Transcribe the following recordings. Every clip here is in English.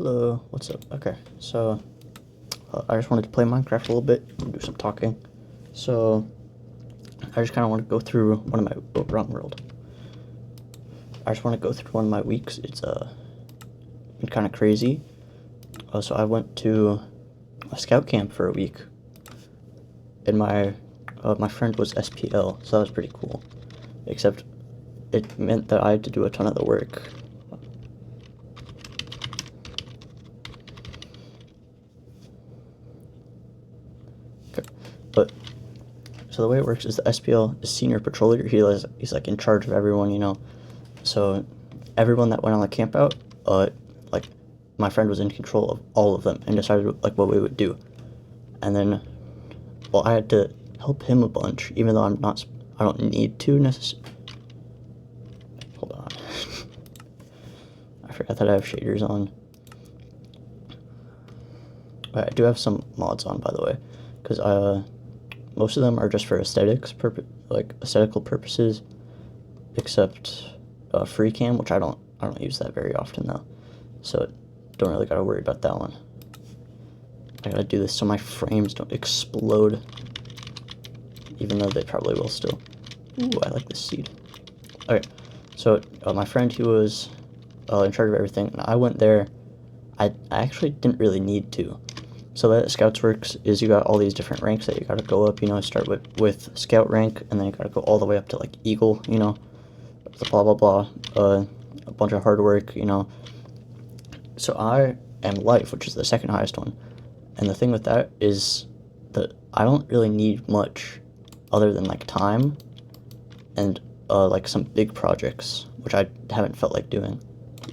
Hello, what's up? Okay, so I just wanted to play Minecraft a little bit and do some talking. So I just kind of want to go through one of my wrong world. I just want to go through one of my weeks. It's been kind of crazy. So I went to a scout camp for a week, and my friend was SPL, so that was pretty cool. Except it meant that I had to do a ton of the work. But so the way it works is the SPL is senior patrol leader. He's like in charge of everyone, you know. So everyone that went on the camp out, like my friend was in control of all of them and decided like what we would do. And then, well, I had to help him a bunch, even though I don't need to necessarily. Hold on, I forgot that I have shaders on. I do have some mods on, by the way, because most of them are just for aesthetical purposes, except free cam, which I don't use that very often though, so don't really gotta worry about that one. I gotta do this so my frames don't explode, even though they probably will still. Ooh, I like this seed. Okay, so my friend, he was in charge of everything, and I went there. I actually didn't really need to. So the way that Scouts works is you got all these different ranks that you gotta go up, you know, start with Scout rank, and then you gotta go all the way up to like Eagle, you know, blah blah blah, a bunch of hard work, you know. So I am Life, which is the second highest one, and the thing with that is that I don't really need much other than like time and like some big projects, which I haven't felt like doing.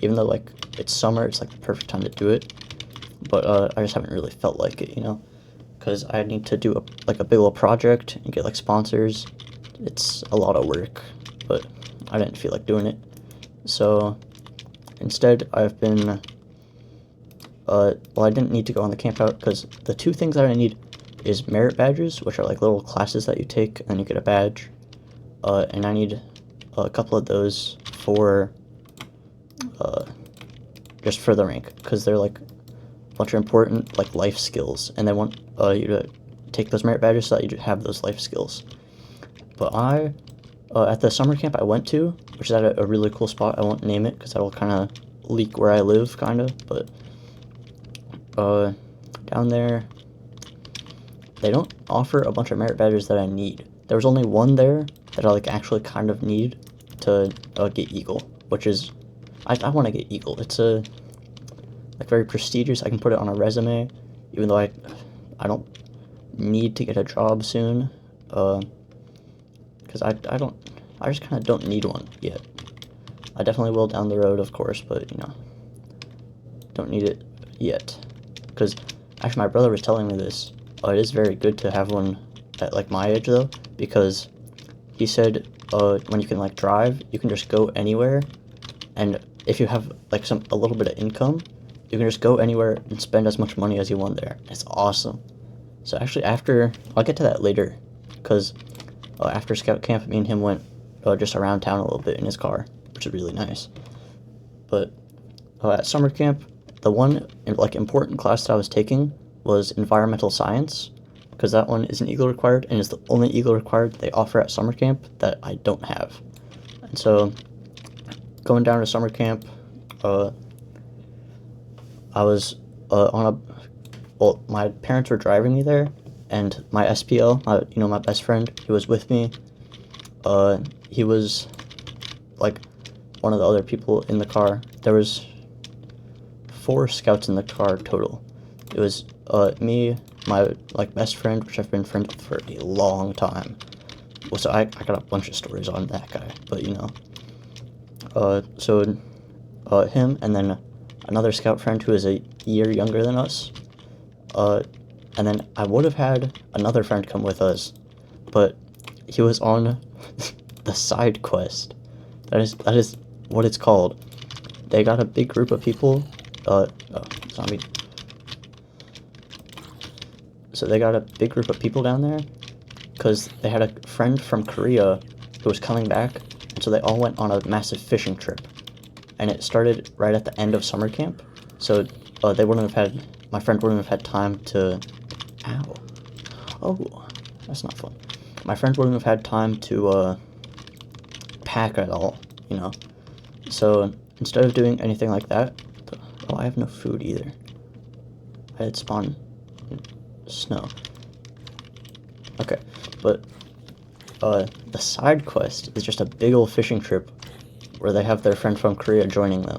Even though like it's summer, it's like the perfect time to do it. But I just haven't really felt like it, you know, because I need to do a big little project and get like sponsors. It's a lot of work, but I didn't feel like doing it. So instead, I've been well, I didn't need to go on the camp out because the two things that I need is merit badges, which are like little classes that you take and you get a badge, and I need a couple of those for just for the rank, because they're like bunch of important like life skills, and they want you to take those merit badges so that you have those life skills. But I at the summer camp I went to, which is at a really cool spot, I won't name it because that'll kind of leak where I live, kind of, but down there they don't offer a bunch of merit badges that I need. There was only one there that I like actually kind of need to get Eagle, which is I want to get Eagle. It's a like very prestigious. I can put it on a resume, even though I don't need to get a job soon, because I just kind of don't need one yet. I definitely will down the road, of course, but you know, don't need it yet. Because actually, my brother was telling me this. It is very good to have one at like my age though, because he said when you can like drive, you can just go anywhere, and if you have like a little bit of income, you can just go anywhere and spend as much money as you want there. It's awesome. So actually, I'll get to that later, because after scout camp, me and him went just around town a little bit in his car, which is really nice. But at summer camp, the one like important class that I was taking was environmental science, because that one is an Eagle required, and is the only Eagle required they offer at summer camp that I don't have. And so going down to summer camp, I was well, my parents were driving me there, and my SPL, you know, my best friend, he was with me. He was like one of the other people in the car. There was 4 scouts in the car total. It was me, my like best friend, which I've been friends with for a long time. Well, so I got a bunch of stories on that guy, but you know, so him, and then another scout friend who is a year younger than us, and then I would have had another friend come with us, but he was on the side quest. That is what it's called. They got a big group of people. Zombie. So they got a big group of people down there because they had a friend from Korea who was coming back, and so they all went on a massive fishing trip. and it started right at the end of summer camp. So they wouldn't have had, my friend wouldn't have had time to, ow, oh, that's not fun. My friend wouldn't have had time to pack at all, you know. So instead of doing anything like that, oh, I have no food either. I had spawn snow. Okay, but the side quest is just a big old fishing trip where they have their friend from Korea joining them,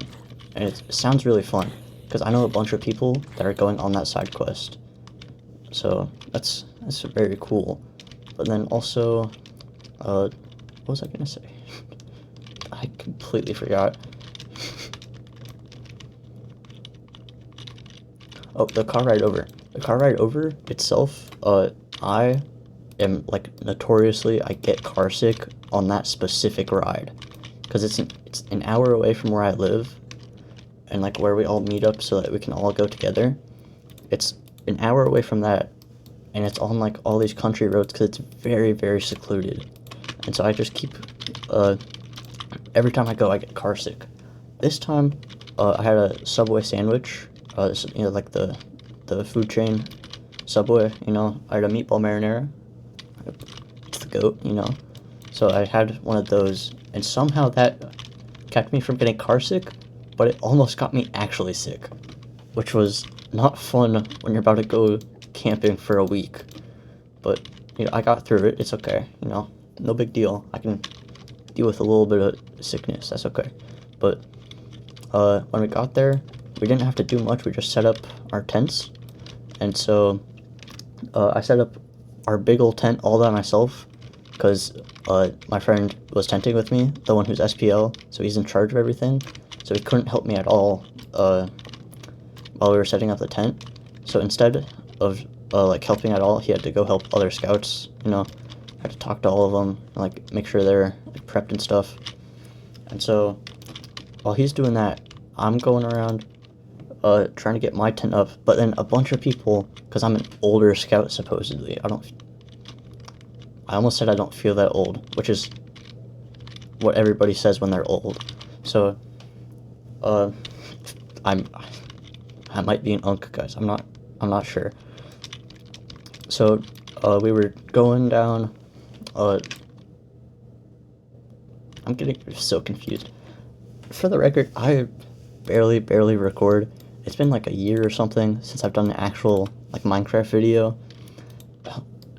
and it sounds really fun because I know a bunch of people that are going on that side quest, so that's very cool. But then also, what was I gonna say? I completely forgot. Oh, the car ride over. The car ride over itself, I am, like, notoriously, I get car sick on that specific ride. Because it's an hour away from where I live, and, like, where we all meet up so that we can all go together. It's an hour away from that, and it's on, like, all these country roads because it's very, very secluded. And so I just keep, every time I go, I get car sick. This time, I had a Subway sandwich, you know, like the food chain Subway, you know. I had a meatball marinara. It's the goat, you know. So I had one of those, and somehow that kept me from getting car sick, but it almost got me actually sick, which was not fun when you're about to go camping for a week. But, you know, I got through it. It's okay, you know. No big deal. I can deal with a little bit of sickness. That's okay. But when we got there, we didn't have to do much. We just set up our tents. And so I set up our big old tent all by myself because my friend was tenting with me, the one who's SPL, so he's in charge of everything. So he couldn't help me at all while we were setting up the tent. So instead of like helping at all, he had to go help other scouts, you know. I had to talk to all of them and, like, make sure they're, like, prepped and stuff. And so while he's doing that, I'm going around trying to get my tent up, but then a bunch of people, because I'm an older scout supposedly, I almost said I don't feel that old, which is what everybody says when they're old. So I might be an unk, guys. I'm not sure. So we were going down, I'm getting so confused. For the record, I barely record. It's been like a year or something since I've done an actual, like, Minecraft video.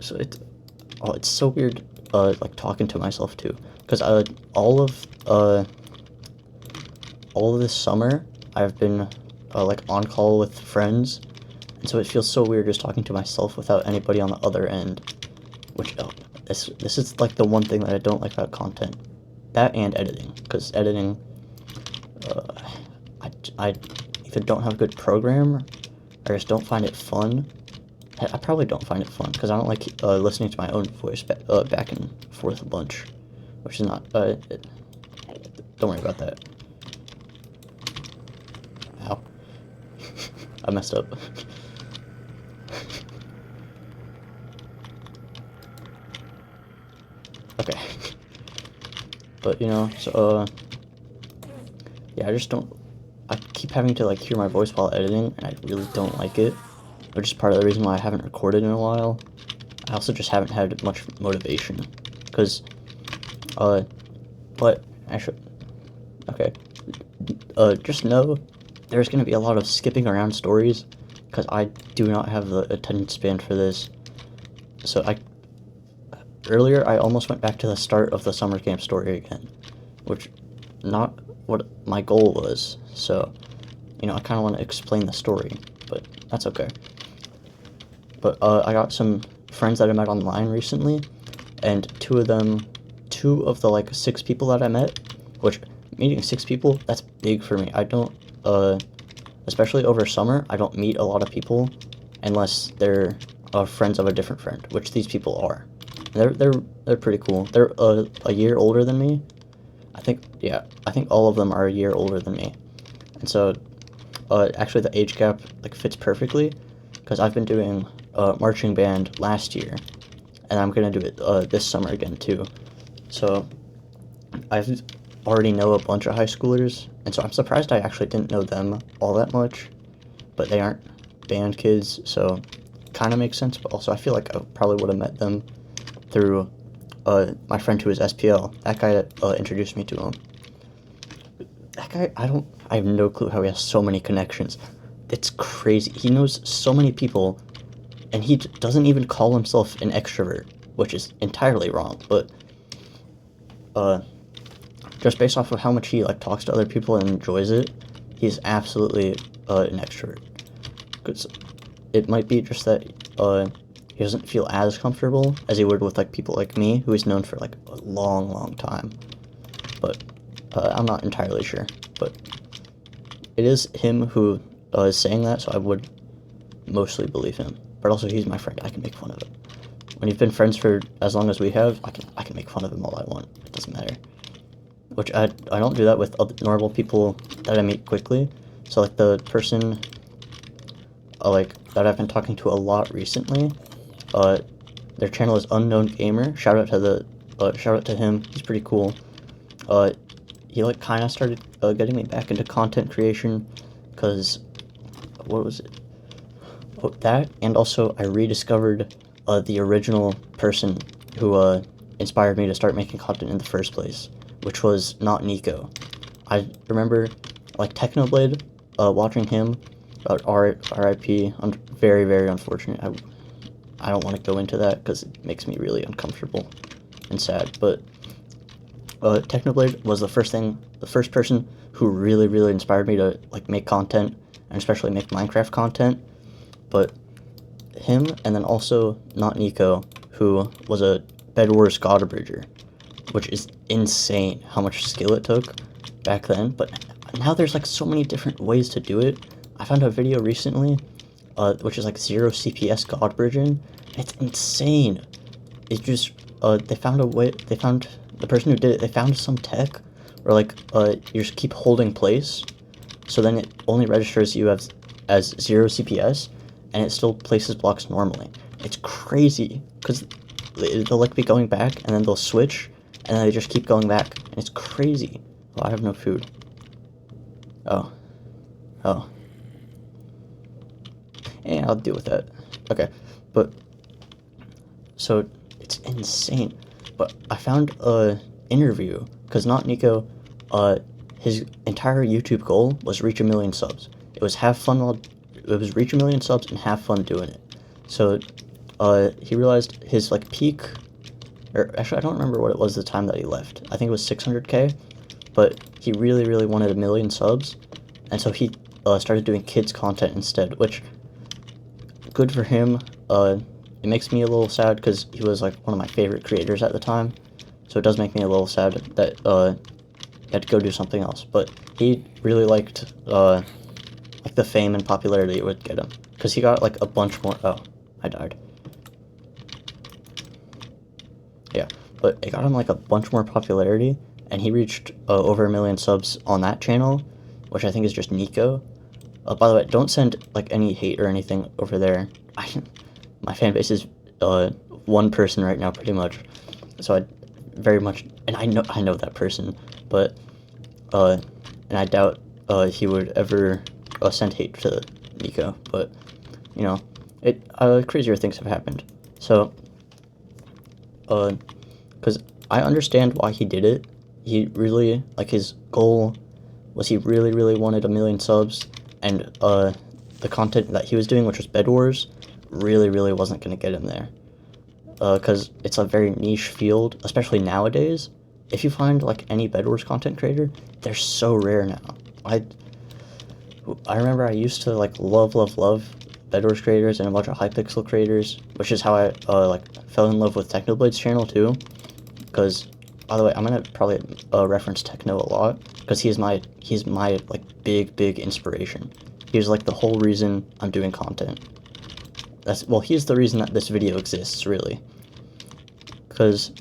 So it's so weird, like, talking to myself too, because all of this summer I've been like on call with friends, and so it feels so weird just talking to myself without anybody on the other end. Which this is, like, the one thing that I don't like about content. That and editing, because editing, I either don't have a good program, or just don't find it fun. I probably don't find it fun, because I don't like listening to my own voice back and forth a bunch, which is not, don't worry about that. Ow. I messed up. Okay. But, you know, so, yeah, I keep having to, like, hear my voice while editing, and I really don't like it, which is part of the reason why I haven't recorded in a while. I also just haven't had much motivation, because, but, actually, okay, just know there's gonna be a lot of skipping around stories, because I do not have the attention span for this. So earlier I almost went back to the start of the summer camp story again, which not what my goal was. So, you know, I kind of want to explain the story, but that's okay. But I got some friends that I met online recently, and two of the, like, 6 people that I met, which, meeting 6 people, that's big for me. I don't, especially over summer, I don't meet a lot of people unless they're friends of a different friend, which these people are. They're pretty cool. They're a year older than me. I think all of them are a year older than me. And so, actually the age gap, like, fits perfectly, because I've been doing marching band last year, and I'm gonna do it this summer again too. So already know a bunch of high schoolers, and so I'm surprised I actually didn't know them all that much, but they aren't band kids, so kind of makes sense, but also I feel like I probably would have met them through my friend who is SPL. That guy introduced me to him. That guy, I have no clue how he has so many connections. It's crazy. He knows so many people, and he doesn't even call himself an extrovert, which is entirely wrong, but just based off of how much he like talks to other people and enjoys it, he's absolutely an extrovert. 'Cause it might be just that he doesn't feel as comfortable as he would with like people like me, who he's known for like a long time. But I'm not entirely sure. But it is him who is saying that, so I would mostly believe him. But also, he's my friend. I can make fun of him. When you've been friends for as long as we have, I can make fun of him all I want. It doesn't matter. Which I don't do that with other normal people that I meet quickly. So like the person like that I've been talking to a lot recently, their channel is Unknown Gamer. Shout out to him. He's pretty cool. He like kind of started getting me back into content creation, because what was it? Oh, that, and also I rediscovered the original person who inspired me to start making content in the first place, which was not Nico. I remember like Technoblade, watching him, R.I.P. Very unfortunate. I don't want to go into that because it makes me really uncomfortable and sad. But Technoblade was the first person who really inspired me to like make content, and especially make Minecraft content. But him, and then also not Nico, who was a Bed Wars God Bridger, which is insane how much skill it took back then. But now there's like so many different ways to do it. I found a video recently, which is like 0 CPS God Bridging. It's insane. It's just they found a way. They found the person who did it. They found some tech where like you just keep holding place, so then it only registers you as 0 CPS, and it still places blocks normally. It's crazy because they'll like be going back, and then they'll switch, and then they just keep going back, and it's crazy. Oh, I have no food. Oh. Yeah, I'll deal with that. Okay, but so it's insane. But I found a interview, because not Nico, his entire YouTube goal was reach 1 million subs. It was reach 1 million subs and have fun doing it. So he realized his like peak, or actually I don't remember what it was the time that he left. I think it was 600K, but he really wanted 1 million subs, and so he started doing kids content instead, which good for him. It makes me a little sad because he was like one of my favorite creators at the time, so it does make me a little sad that he had to go do something else. But he really liked like the fame and popularity it would get him, because he got like a bunch more. Oh, I died. Yeah, but it got him like a bunch more popularity, and he reached over 1 million subs on that channel, which I think is just Nico. By the way, don't send like any hate or anything over there. My fan base is one person right now, pretty much. So I very much, and I know that person, but and I doubt he would ever send hate to Nico. But you know, crazier things have happened. So because I understand why he did it. He really, like, his goal was he really wanted 1 million subs, and the content that he was doing, which was Bed Wars, really wasn't going to get him there. Because it's a very niche field, especially nowadays. If you find, like, any Bed Wars content creator, they're so rare now. I remember I used to, like, love Bed Wars creators and a bunch of Hypixel creators, which is how I, like, fell in love with Technoblade's channel, too. Because, by the way, I'm going to probably reference Techno a lot, because he's my, like, big inspiration. He's, like, the whole reason I'm doing content. He's the reason that this video exists, really. Because,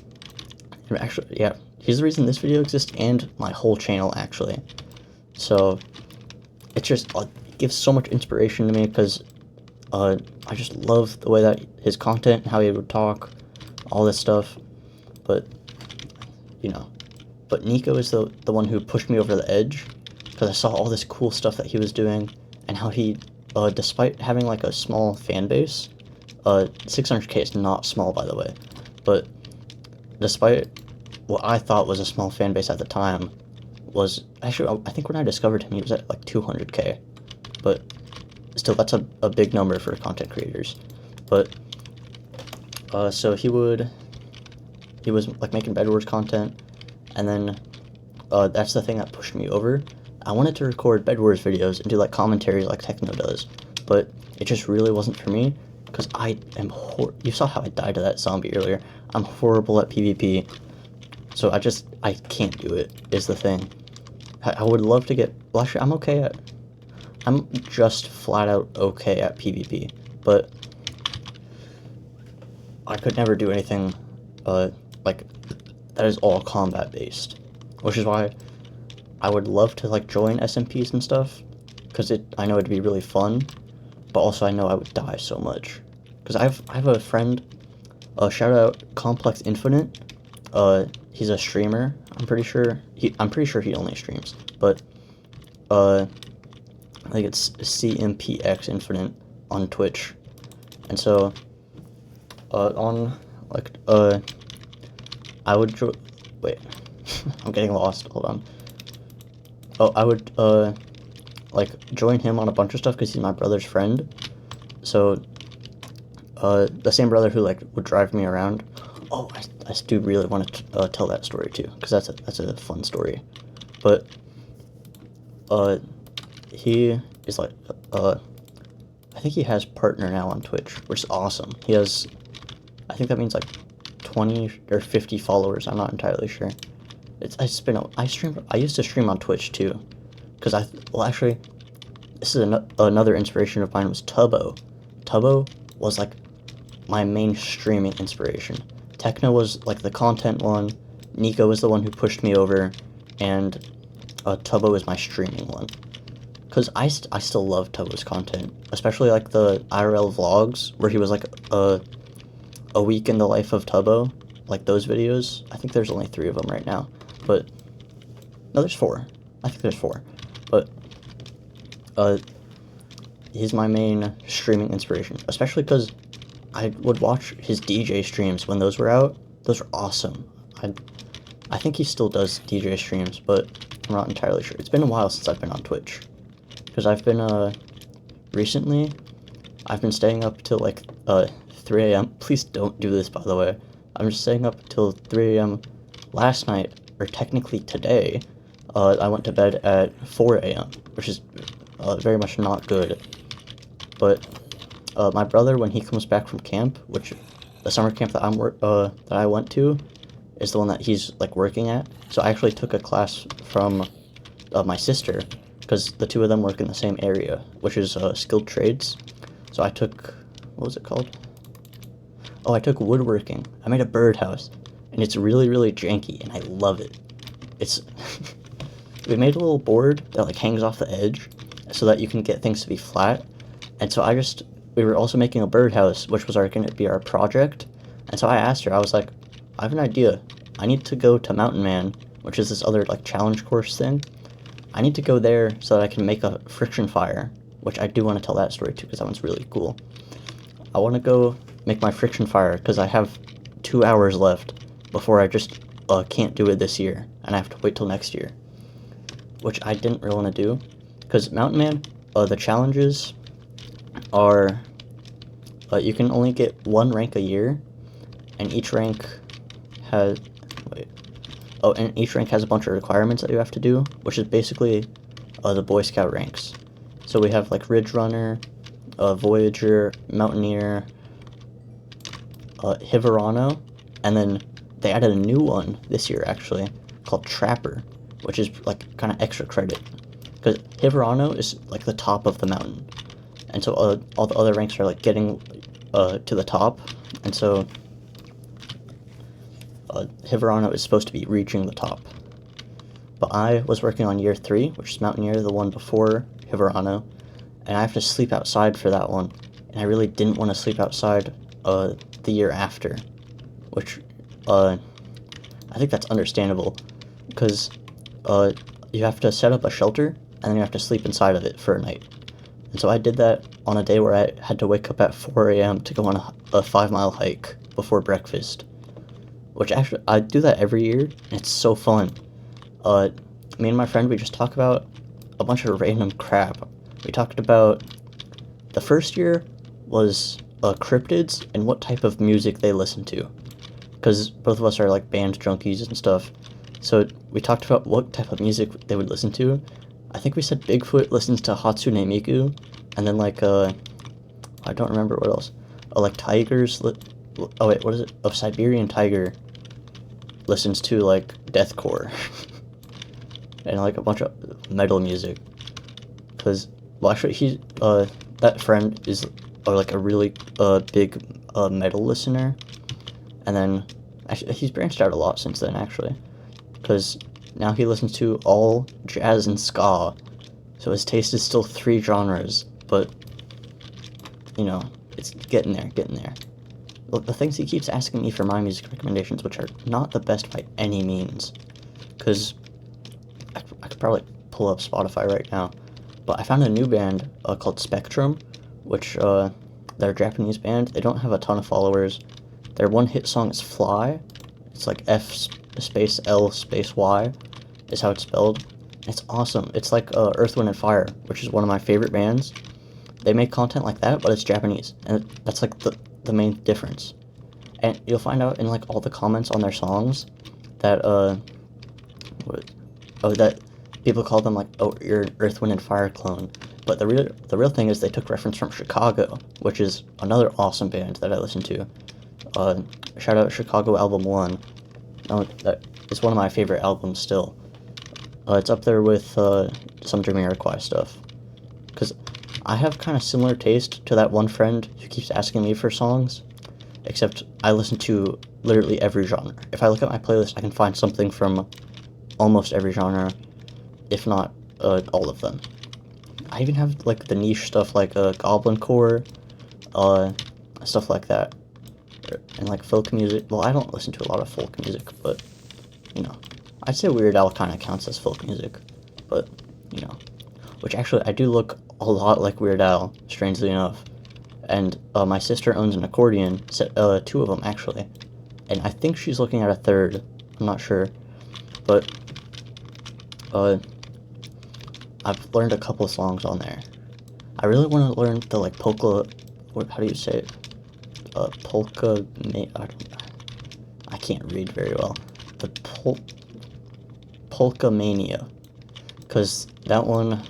actually, yeah, he's the reason this video exists, and my whole channel, actually. So, it just gives so much inspiration to me, because I just love the way that his content, how he would talk, all this stuff. But, you know, but Nico is the one who pushed me over the edge, because I saw all this cool stuff that he was doing, and how he, despite having like a small fan base, 600K is not small, by the way, but despite what I thought was a small fan base at the time, was actually, I think when I discovered him, he was at like 200K, but still, that's a big number for content creators. But so he was like making Bed Wars content, and then that's the thing that pushed me over. I wanted to record Bed Wars videos and do like commentaries like Techno does, but it just really wasn't for me, because I am you saw how I died to that zombie earlier. I'm horrible at PvP, so I can't do it, is the thing. I would love to get, well, actually, I'm just flat out okay at PvP, but I could never do anything like that is all combat based, which is why I would love to like join SMPs and stuff, because I know it'd be really fun, but also I know I would die so much, because I have a friend, shout out Complex Infinite, he's a streamer. I'm pretty sure he only streams, but I think it's CMPX Infinite on Twitch, and so on like I would wait, I'm getting lost. Hold on. Oh, I would like join him on a bunch of stuff because he's my brother's friend. So the same brother who like would drive me around. Oh, I do really want to tell that story too, because that's a fun story. But he is like I think he has partner now on Twitch, which is awesome. He has, I think that means like 20 or 50 followers. I'm not entirely sure. I used to stream on Twitch too, because actually, this is another inspiration of mine was Tubbo. Tubbo was like my main streaming inspiration. Techno was like the content one, Nico was the one who pushed me over, and Tubbo is my streaming one. Because I still love Tubbo's content, especially like the IRL vlogs, where he was like a week in the life of Tubbo, like those videos. I think there's only 3 of them right now, but no, there's 4. I think there's 4, but he's my main streaming inspiration, especially because I would watch his DJ streams when those were out. Those were awesome. I think he still does DJ streams, but I'm not entirely sure. It's been a while since I've been on Twitch, because I've been recently I've been staying up till like 3 a.m. Please don't do this, by the way. I'm just staying up till 3 a.m. Last night, or technically today, I went to bed at 4 a.m., which is very much not good. But my brother, when he comes back from camp, which the summer camp that that I went to, is the one that he's like working at. So I actually took a class from my sister, because the 2 of them work in the same area, which is skilled trades. So I took, what was it called? Oh, I took woodworking. I made a birdhouse, and it's really, really janky, and I love it. It's we made a little board that like hangs off the edge, so that you can get things to be flat. And so we were also making a birdhouse, which was going to be our project. And so I asked her, I was like, I have an idea. I need to go to Mountain Man, which is this other like challenge course thing. I need to go there so that I can make a friction fire, which I do want to tell that story too, because that one's really cool. I want to go make my friction fire, because I have 2 hours left before I just can't do it this year, and I have to wait till next year, which I didn't really want to do, because Mountain Man, the challenges are, you can only get 1 rank a year, and each rank has, and each rank has a bunch of requirements that you have to do, which is basically the Boy Scout ranks. So we have like Ridge Runner, Voyager, Mountaineer, Hiverano, and then they added a new one this year actually called Trapper, which is like kind of extra credit, because Hiverano is like the top of the mountain, and so all the other ranks are like getting to the top, and so Hiverano is supposed to be reaching the top. But I was working on year 3, which is Mountaineer, the one before Hiverano, and I have to sleep outside for that one, and I really didn't want to sleep outside the year after, which I think that's understandable. because you have to set up a shelter and then you have to sleep inside of it for a night. And so I did that on a day where I had to wake up at 4 a.m. to go on a 5-mile hike before breakfast. Which actually, I do that every year, and it's so fun. Me and my friend, we just talk about a bunch of random crap. We talked about, the first year was cryptids and what type of music they listen to. Because both of us are like band junkies and stuff. So we talked about what type of music they would listen to. I think we said Bigfoot listens to Hatsune Miku, and then like I don't remember what else. Like tigers. Oh wait, what is it? A Siberian tiger listens to like deathcore and like a bunch of metal music. Cause well, actually, that friend is like a really big metal listener, and then actually he's branched out a lot since then actually, because now he listens to all jazz and ska, so his taste is still 3 genres, but, you know, it's getting there. Look, the things he keeps asking me for my music recommendations, which are not the best by any means, because I could probably pull up Spotify right now, but I found a new band called Spectrum, which, they're a Japanese band. They don't have a ton of followers. Their one hit song is Fly. It's like F_L_Y is how it's spelled. It's awesome. It's like Earth, Wind, and Fire, which is one of my favorite bands. They make content like that, but it's Japanese, and that's like the main difference. And you'll find out in like all the comments on their songs that that people call them like, oh, you're an Earth, Wind, and Fire clone. But the real thing is they took reference from Chicago, which is another awesome band that I listen to. Shout out Chicago Album 1. No, that is one of my favorite albums still. It's up there with some Jamiroquai stuff. Because I have kind of similar taste to that one friend who keeps asking me for songs, except I listen to literally every genre. If I look at my playlist, I can find something from almost every genre, if not all of them. I even have like the niche stuff like Goblin Core, stuff like that, and like folk music. Well, I don't listen to a lot of folk music, but you know, I'd say Weird Al kind of counts as folk music, but you know, which actually I do look a lot like Weird Al, strangely enough. And my sister owns an accordion, 2 of them actually, and I think she's looking at a 3rd. I'm not sure, but I've learned a couple of songs on there. I really want to learn the like polka. How do you say it? Polka. I can't read very well. The Polka Mania, because that one,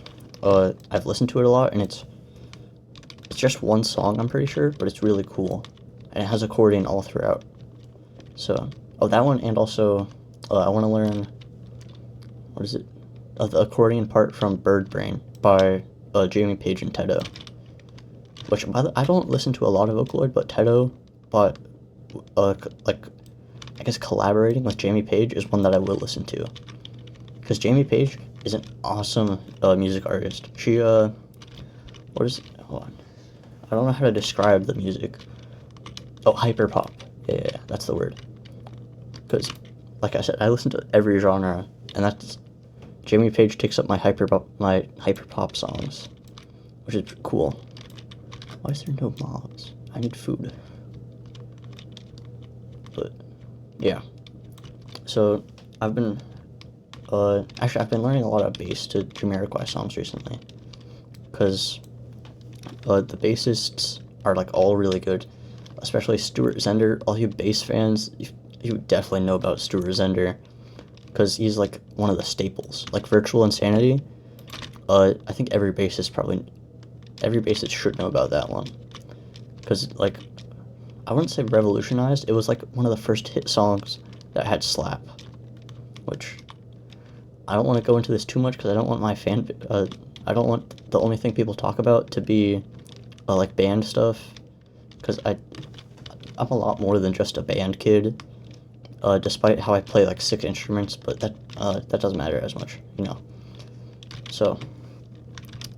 I've listened to it a lot, and it's just one song, I'm pretty sure, but it's really cool, and it has accordion all throughout. So, that one, and also, I want to learn. What is it? The accordion part from Bird Brain by Jamie Page and Tedo. Which, I don't listen to a lot of Vocaloid, but Tedo, but like, I guess collaborating with Jamie Page is one that I will listen to. Because Jamie Page is an awesome music artist. She, what is it? Hold on. I don't know how to describe the music. Oh, hyperpop. Yeah, that's the word. Because, like I said, I listen to every genre, and that's... Jamie Page takes up my hyperpop songs, which is cool. Why is there no mobs? I need food. But yeah, so I've been actually I've been learning a lot of bass to Jamiroquai songs recently, because the bassists are like all really good, especially Stuart Zender. All you bass fans, you definitely know about Stuart Zender, because he's like one of the staples. Like Virtual Insanity, I think every bassist should know about that one, because like, I wouldn't say revolutionized, it was like one of the first hit songs that had slap, which I don't want to go into this too much because I don't want I don't want the only thing people talk about to be like band stuff, because I'm a lot more than just a band kid. Despite how I play like 6 instruments, but that doesn't matter as much, you know. So,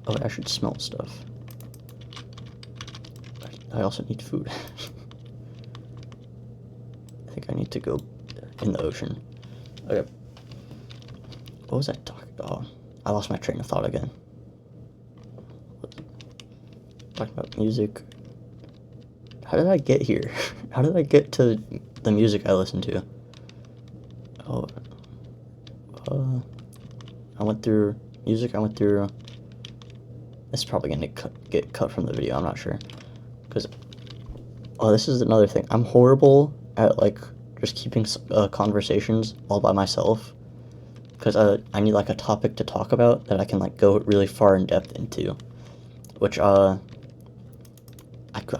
I should smell stuff. I also need food. I think I need to go in the ocean. Okay. What was I talking about? Oh, I lost my train of thought again. Talking about music. How did I get here? How did I get to the music I listen to? Oh, I went through music. I went through. It's probably gonna get cut from the video. I'm not sure. Because, oh, this is another thing. I'm horrible at like just keeping conversations all by myself. Because I need like a topic to talk about that I can like go really far in depth into. Which I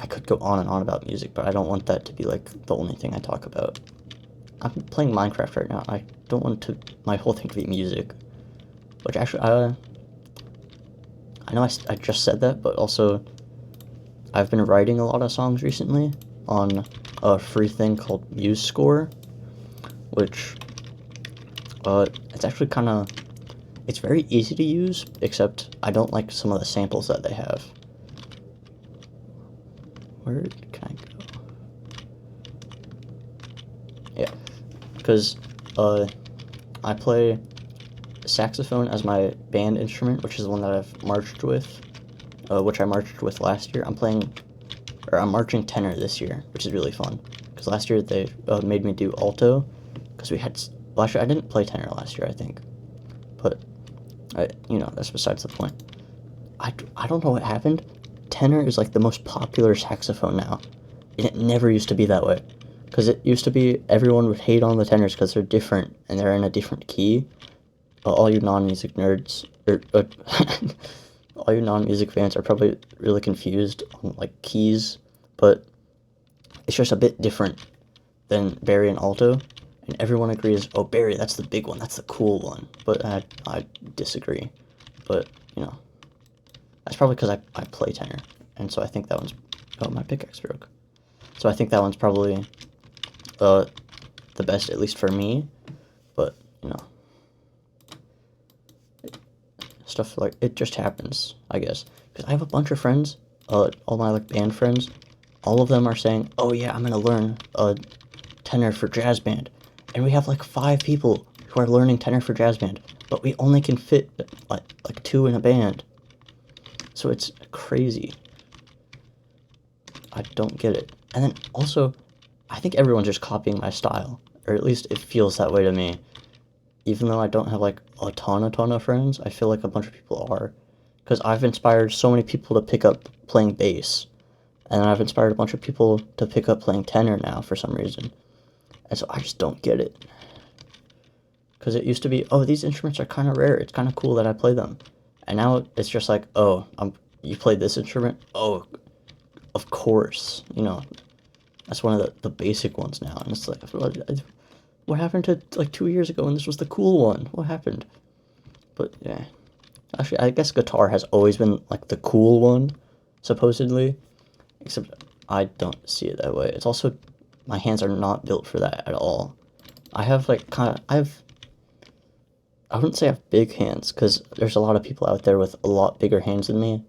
could go on and on about music, but I don't want that to be like the only thing I talk about. I'm playing Minecraft right now. I don't want my whole thing to be music. Which actually, I know I just said that, but also I've been writing a lot of songs recently on a free thing called MuseScore, which it's actually kind of, it's very easy to use, except I don't like some of the samples that they have. Where can I go? Yeah, because I play saxophone as my band instrument, which is the one that I've marched with, which I marched with last year. I'm marching tenor this year, which is really fun. Because last year they made me do alto, because well, actually I didn't play tenor last year, I think. But, that's besides the point. I don't know what happened. Tenor is like the most popular saxophone now. And it never used to be that way. Because it used to be everyone would hate on the tenors because they're different and they're in a different key. All you non-music nerds, all you non-music fans are probably really confused on like keys, but it's just a bit different than Barry and alto, and everyone agrees, oh, Barry, that's the big one, that's the cool one, but I disagree, but, that's probably because I play tenor, and so I think that one's, oh, my pickaxe broke, so I think that one's probably, the best, at least for me, but, stuff like, it just happens, I guess, because I have a bunch of friends, all my, like, band friends, all of them are saying, oh yeah, I'm gonna learn tenor for jazz band, and we have like 5 people who are learning tenor for jazz band, but we only can fit like 2 in a band, so it's crazy. I don't get it. And then also, I think everyone's just copying my style, or at least it feels that way to me. Even though I don't have like a ton of friends, I feel like a bunch of people are, because I've inspired so many people to pick up playing bass. And then I've inspired a bunch of people to pick up playing tenor now for some reason. And so I just don't get it. Because it used to be, oh, these instruments are kind of rare. It's kind of cool that I play them. And now it's just like, oh, you played this instrument? Oh, of course. That's one of the basic ones now. And it's like, what happened to like 2 years ago when this was the cool one? What happened? But yeah. Actually, I guess guitar has always been like the cool one, supposedly. Except I don't see it that way. It's also, my hands are not built for that at all. I have like I wouldn't say I have big hands, because there's a lot of people out there with a lot bigger hands than me.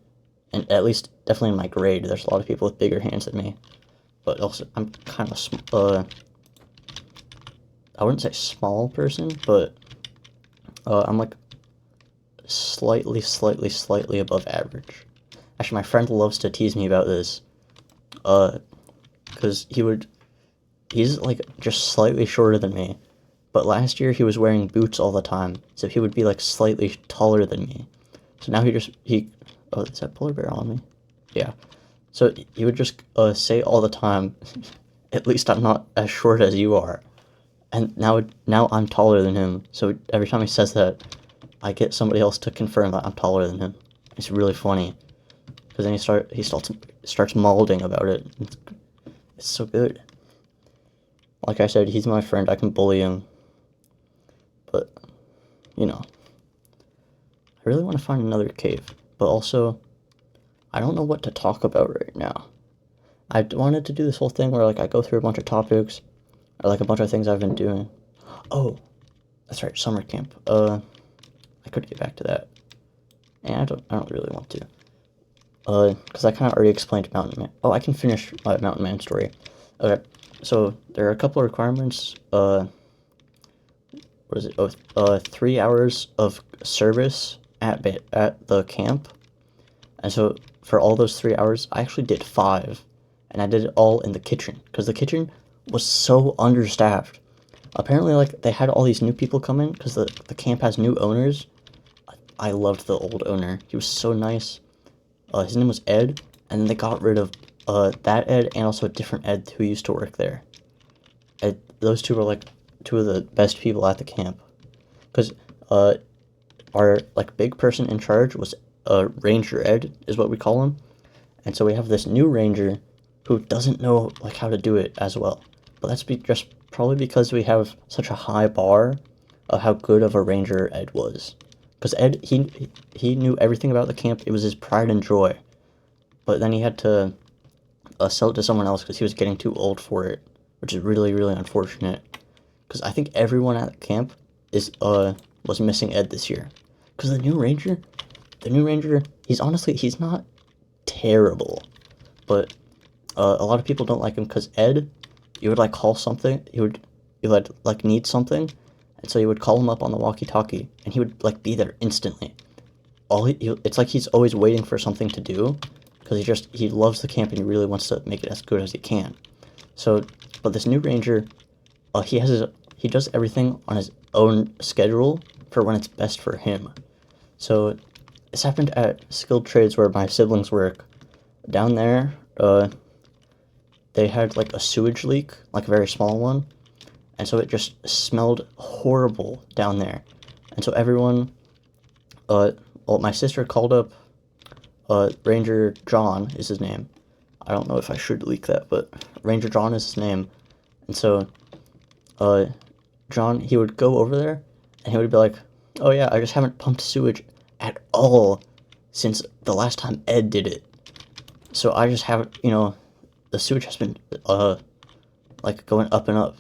And at least, definitely in my grade, there's a lot of people with bigger hands than me. But also, I'm kind of, I wouldn't say small person, but I'm like slightly above average. Actually, my friend loves to tease me about this. Because he's like just slightly shorter than me, but last year he was wearing boots all the time, so he would be like slightly taller than me. So now oh, is that polar bear on me? Yeah. So he would just say all the time, at least I'm not as short as you are. And now I'm taller than him, so every time he says that, I get somebody else to confirm that I'm taller than him. It's really funny. Because then he starts molding about it. It's so good. Like I said, he's my friend. I can bully him. But, I really want to find another cave. But also, I don't know what to talk about right now. I wanted to do this whole thing where like I go through a bunch of topics, or like a bunch of things I've been doing. Oh, that's right, summer camp. I could get back to that. And I don't really want to. Because I kind of already explained Mountain Man. Oh, I can finish my Mountain Man story. Okay, so there are a couple of requirements, where what is it? 3 hours of service at the camp, and so for all those 3 hours, I actually did 5, and I did it all in the kitchen because the kitchen was so understaffed. Apparently, like they had all these new people come in because the camp has new owners. I loved the old owner. He was so nice. His name was Ed, and then they got rid of that Ed and also a different Ed who used to work there. Those two were like two of the best people at the camp, because our like big person in charge was Ranger Ed is what we call him, and so we have this new ranger who doesn't know like how to do it as well. But that's just probably because we have such a high bar of how good of a ranger Ed was. Because Ed, he knew everything about the camp. It was his pride and joy. But then he had to sell it to someone else because he was getting too old for it, which is really, really unfortunate. Because I think everyone at camp was missing Ed this year. Because the new ranger, he's not terrible, but a lot of people don't like him because Ed, you would like call something, you would like need something, and so you would call him up on the walkie-talkie, and he would like be there instantly. It's like he's always waiting for something to do, because he loves the camp and he really wants to make it as good as he can. So, but this new ranger, he does everything on his own schedule for when it's best for him. So, this happened at Skilled Trades where my siblings work. Down there, they had like a sewage leak, like a very small one, and so it just smelled horrible down there. And so everyone, well, my sister called up, Ranger John is his name. I don't know if I should leak that, but Ranger John is his name. And so, John, he would go over there, and he would be like, oh yeah, I just haven't pumped sewage at all since the last time Ed did it. So I just haven't, the sewage has been, like, going up and up.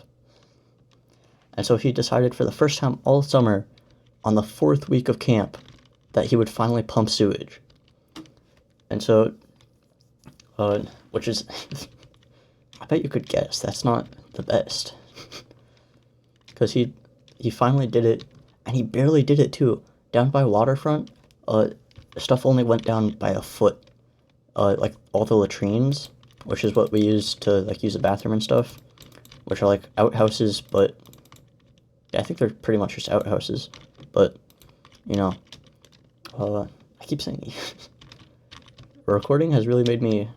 And so he decided for the first time all summer, on the 4th week of camp, that he would finally pump sewage. And so, which is, I bet you could guess, that's not the best. Because he finally did it, and he barely did it too. Down by Waterfront, stuff only went down by a foot. Like all the latrines, which is what we use to like use the bathroom and stuff, which are like outhouses, but I think they're pretty much just outhouses. But I keep saying recording has really made me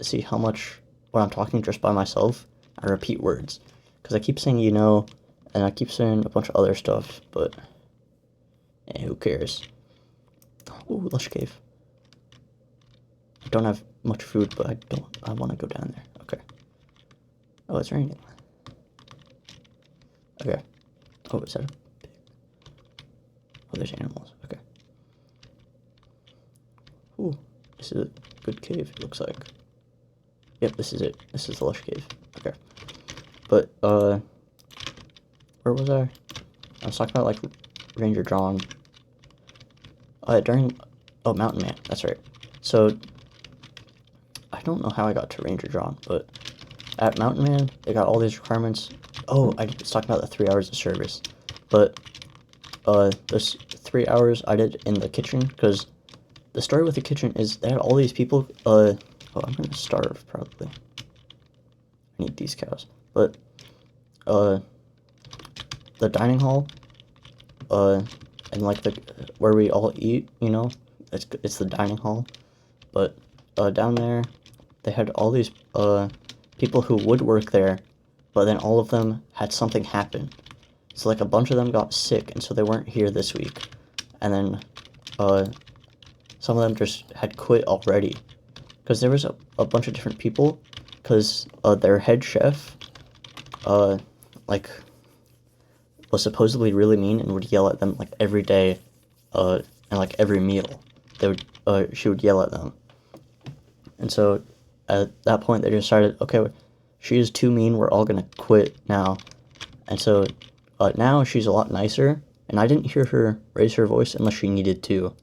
see how much when I'm talking just by myself, I repeat words, because I keep saying and I keep saying a bunch of other stuff, but who cares? Ooh, lush cave. I don't have much food, but I want to go down there. Okay. Oh, it's raining. Okay. Oh, is that a pig? Oh, there's animals. Okay. Ooh, this is a good cave, it looks like. Yep, this is it. This is the lush cave. Okay. But, where was I? I was talking about, like, Ranger John. Mountain Man, that's right. So, I don't know how I got to Ranger John, but at Mountain Man, they got all these requirements. Oh, I was talking about the 3 hours of service. But, those 3 hours I did in the kitchen, because the story with the kitchen is they had all these people, I'm gonna starve, probably. I need these cows. But, the dining hall, and like where we all eat, it's the dining hall. But, down there, they had all these, people who would work there, but then all of them had something happen. So, like, a bunch of them got sick, and so they weren't here this week. And then, some of them just had quit already. Because there was a bunch of different people, because, their head chef, was supposedly really mean and would yell at them, like, every day, and, like, every meal. She would yell at them. And so, at that point, they decided, okay, she is too mean, we're all gonna quit now. And so, now she's a lot nicer, and I didn't hear her raise her voice unless she needed to,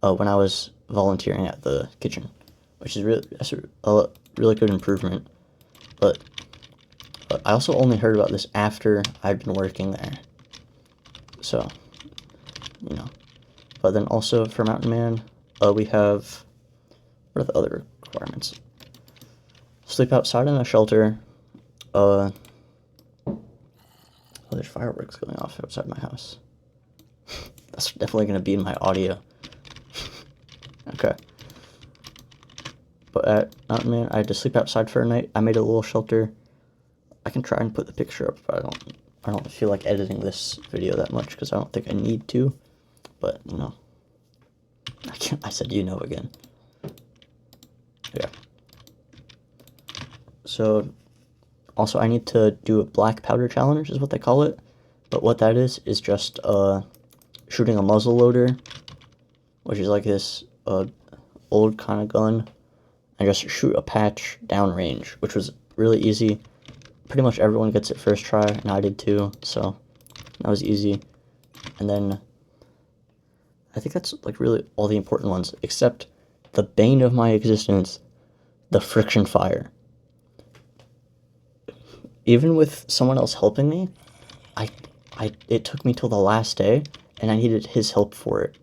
when I was volunteering at the kitchen, which is that's a really good improvement. But I also only heard about this after I'd been working there. So, you know. But then also for Mountain Man, we have, what are the other requirements? Sleep outside in a shelter. Oh, there's fireworks going off outside my house. That's definitely going to be in my audio. Okay. But at Mountain Man, I had to sleep outside for a night. I made a little shelter. I can try and put the picture up, but I don't feel like editing this video that much because I don't think I need to. But, you know, I said you know again. Yeah. So, also I need to do a black powder challenge is what they call it. But what that is just shooting a muzzle loader, which is like this old kind of gun, and just shoot a patch downrange, which was really easy. Pretty much everyone gets it first try, and I did too, so that was easy. And then I think that's like really all the important ones, except the bane of my existence, the friction fire. Even with someone else helping me, it took me till the last day, and I needed his help for it.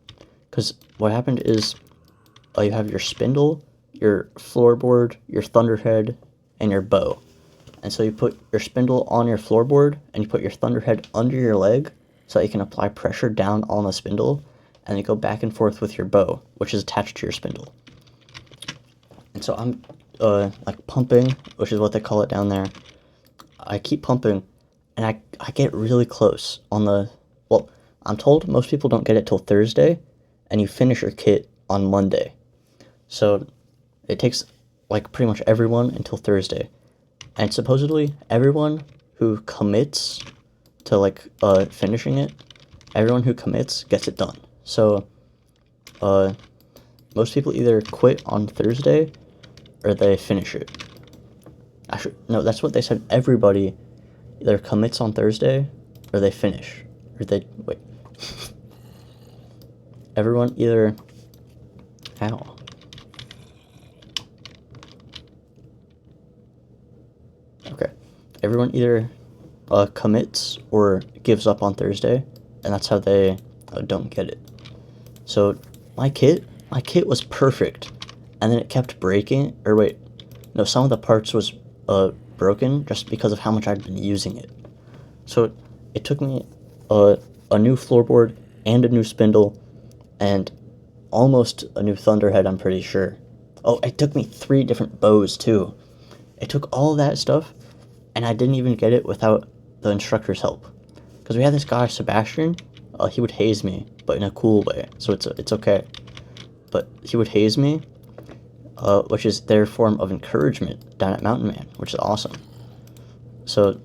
Because what happened is, you have your spindle, your floorboard, your thunderhead, and your bow. And so you put your spindle on your floorboard, and you put your thunderhead under your leg, so that you can apply pressure down on the spindle, and you go back and forth with your bow, which is attached to your spindle. And so I'm, like pumping, which is what they call it down there. I keep pumping, and I get really close on the, well, I'm told most people don't get it till Thursday, and you finish your kit on Monday. So it takes, like, pretty much everyone until Thursday. And supposedly, everyone who commits to, like, finishing it, everyone who commits gets it done. So, most people either quit on Thursday, or they finish it. Actually, no, that's what they said. Everybody either commits on Thursday, or they finish. Or they, wait. Everyone either, ow. Okay. Everyone either commits or gives up on Thursday, and that's how they don't get it. So my kit was perfect, and then it kept breaking. Or wait, no, some of the parts was broken just because of how much I'd been using it. So it took me a new floorboard and a new spindle and almost a new thunderhead, I'm pretty sure. Oh, it took me 3 different bows too. It took all that stuff, and I didn't even get it without the instructor's help. Because we had this guy, Sebastian, he would haze me, but in a cool way, so it's okay. But he would haze me, which is their form of encouragement down at Mountain Man, which is awesome. So,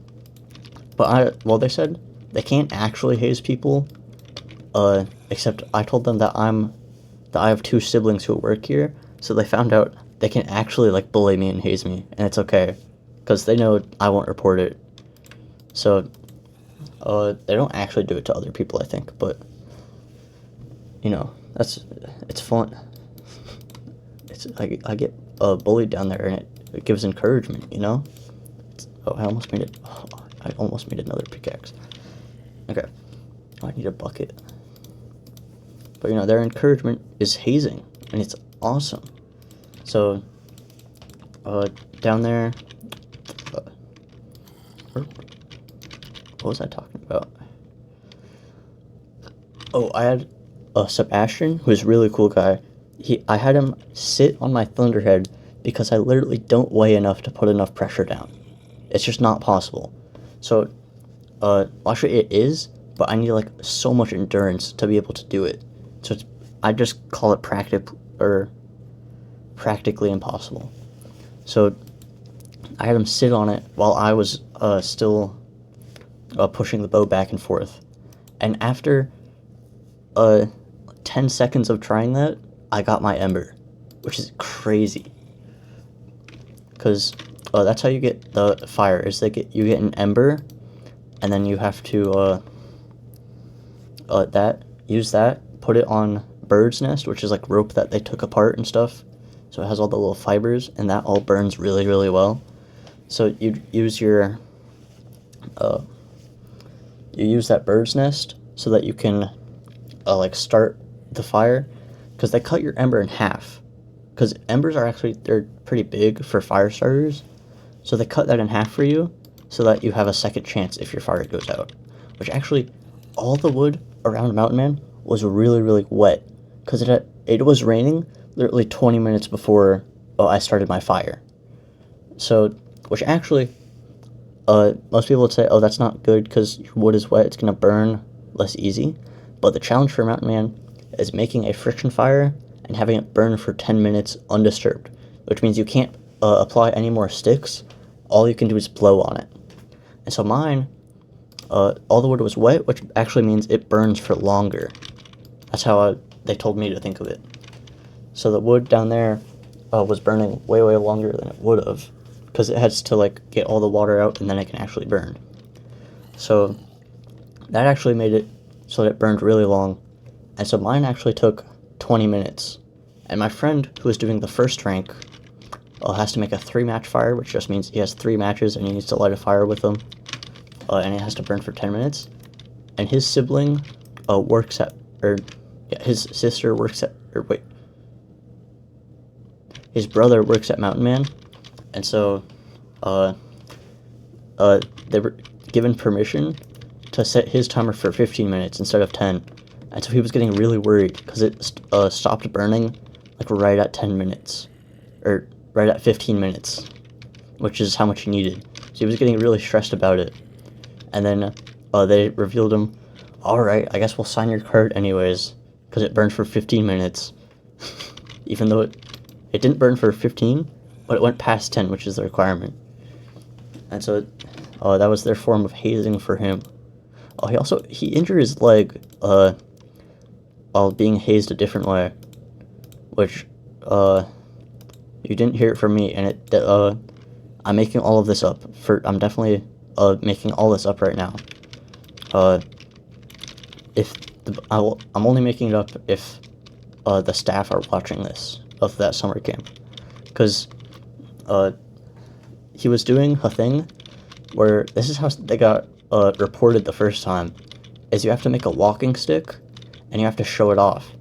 well, they said they can't actually haze people, except I told them that I have 2 siblings who work here, so they found out they can actually, like, bully me and haze me, and it's okay, because they know I won't report it. So, they don't actually do it to other people, I think, but, you know, it's fun. I get bullied down there, and it gives encouragement, you know? I almost made it. Oh, I almost made another pickaxe. Okay. Oh, I need a bucket. But, you know, their encouragement is hazing, and it's awesome. So, down there, what was I talking about? Oh, I had Sebastian, who's a really cool guy. I had him sit on my thunderhead because I literally don't weigh enough to put enough pressure down. It's just not possible. So, actually it is, but I need, like, so much endurance to be able to do it. So I just call it practically impossible. So I had him sit on it while I was still pushing the bow back and forth. And after 10 seconds of trying that, I got my ember, which is crazy. Because that's how you get the fire, is you get an ember, and then you have to use that, put it on bird's nest, which is like rope that they took apart and stuff. So it has all the little fibers, and that all burns really, really well. So you use your you use that bird's nest so that you can like start the fire, because they cut your ember in half. Because embers are actually, they're pretty big for fire starters, so they cut that in half for you so that you have a second chance if your fire goes out. Which actually, all the wood around Mountain Man was really, really wet, because it was raining literally 20 minutes before I started my fire. So, which actually, most people would say, oh, that's not good because your wood is wet, it's going to burn less easy. But the challenge for Mountain Man is making a friction fire and having it burn for 10 minutes undisturbed, which means you can't apply any more sticks. All you can do is blow on it. And so mine, all the wood was wet, which actually means it burns for longer. That's how they told me to think of it. So the wood down there was burning way, way longer than it would have, because it has to like get all the water out and then it can actually burn. So that actually made it so that it burned really long. And so mine actually took 20 minutes. And my friend who was doing the first rank has to make a 3-match fire, which just means he has 3 matches and he needs to light a fire with them. And it has to burn for 10 minutes. And his sibling works at, his sister works at, his brother works at Mountain Man. And so they were given permission to set his timer for 15 minutes instead of 10. And so he was getting really worried because it stopped burning like right at 10 minutes, or right at 15 minutes, which is how much he needed. So he was getting really stressed about it. And then they revealed him, alright, I guess we'll sign your card anyways, because it burned for 15 minutes. Even though it didn't burn for 15, but it went past 10, which is the requirement. And so that was their form of hazing for him. He injured his leg while being hazed a different way, which you didn't hear it from me, and I'm making all of this up. I'm definitely making all this up right now. I'm only making it up if the staff are watching this of that summer camp, because he was doing a thing where this is how they got reported the first time, is you have to make a walking stick and you have to show it off.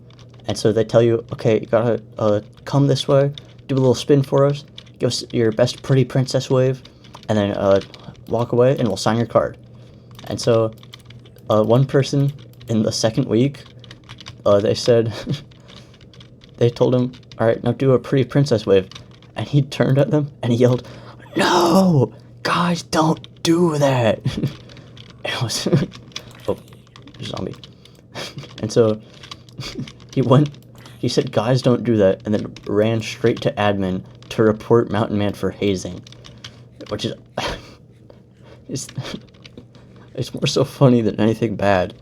And so they tell you, okay, you gotta come this way, do a little spin for us, give us your best pretty princess wave, and then walk away and we'll sign your card. And so one person in the second week, they said, they told him, alright, now do a pretty princess wave. And he turned at them and he yelled, no! Guys, don't do that! It was, oh, zombie. And so he said, guys, don't do that, and then ran straight to admin to report Mountain Man for hazing, which is, it's more so funny than anything bad.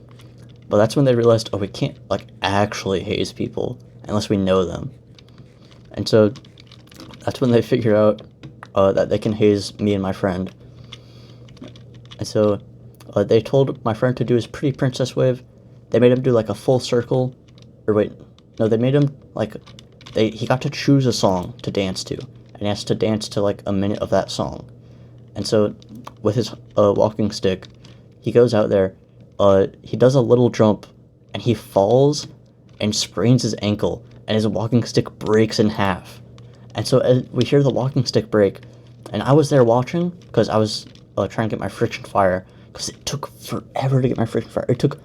But that's when they realized, oh, we can't, like, actually haze people unless we know them. And so that's when they figured out that they can haze me and my friend. And so they told my friend to do his pretty princess wave. They made him do like a full circle, or wait, no, they made him like, he got to choose a song to dance to, and he has to dance to like a minute of that song. And so with his walking stick, he goes out there, he does a little jump, and he falls and sprains his ankle, and his walking stick breaks in half. And so we hear the walking stick break, and I was there watching, because I was trying to get my friction fire, because it took forever to get my friction fire. It took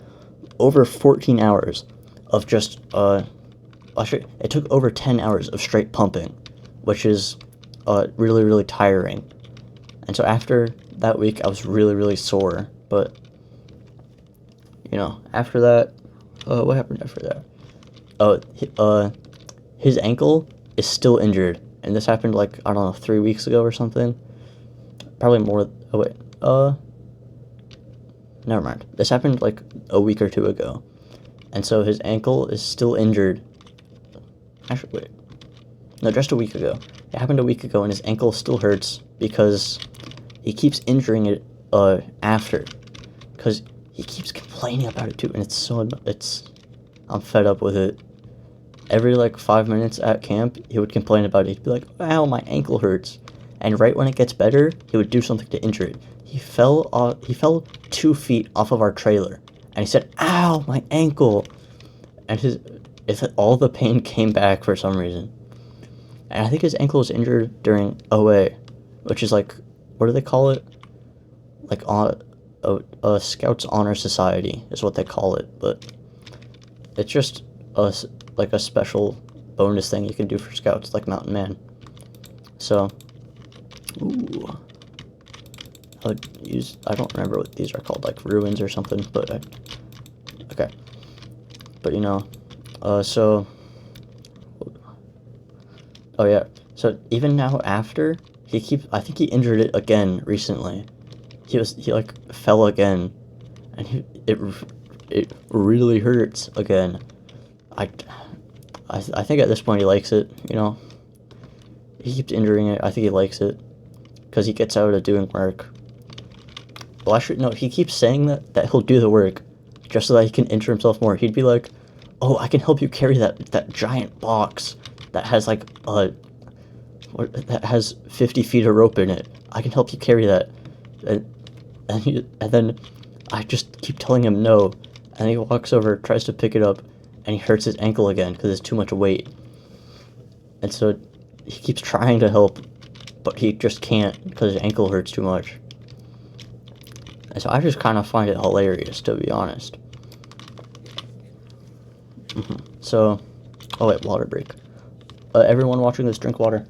over 14 hours of just, actually, it took over 10 hours of straight pumping, which is really, really tiring. And so after that week, I was really, really sore, but, you know, after that, what happened after that? His ankle is still injured, and this happened, like, I don't know, 3 weeks ago or something. Probably more, oh wait, never mind. This happened, like, a week or 2 ago, and so his ankle is still injured. Actually, wait, no, just a week ago. It happened a week ago, and his ankle still hurts because he keeps injuring it, after, because he keeps complaining about it, too, and I'm fed up with it. Every, like, 5 minutes at camp, he would complain about it. He'd be like, ow, my ankle hurts. And right when it gets better, he would do something to injure it. He fell 2 feet off of our trailer, and he said, "Ow, my ankle," and all the pain came back for some reason. And I think his ankle was injured during OA, which is like, what do they call it? Like a Scouts Honor Society is what they call it, but it's just like a special bonus thing you can do for Scouts, like Mountain Man. So, ooh, I don't remember what these are called, like ruins or something, but okay. But so, oh yeah, so even now after, I think he injured it again recently. He like fell again, and it really hurts again. I think at this point he likes it, He keeps injuring it. I think he likes it because he gets out of doing work. Well, no, he keeps saying that he'll do the work just so that he can injure himself more. He'd be like, "Oh, I can help you carry that giant box that has like that has 50 feet of rope in it. I can help you carry that." And then I just keep telling him no, and he walks over, tries to pick it up, and he hurts his ankle again because it's too much weight. And so he keeps trying to help, but he just can't because his ankle hurts too much. And so I just kind of find it hilarious, to be honest. So, oh wait, water break. Everyone watching this, drink water.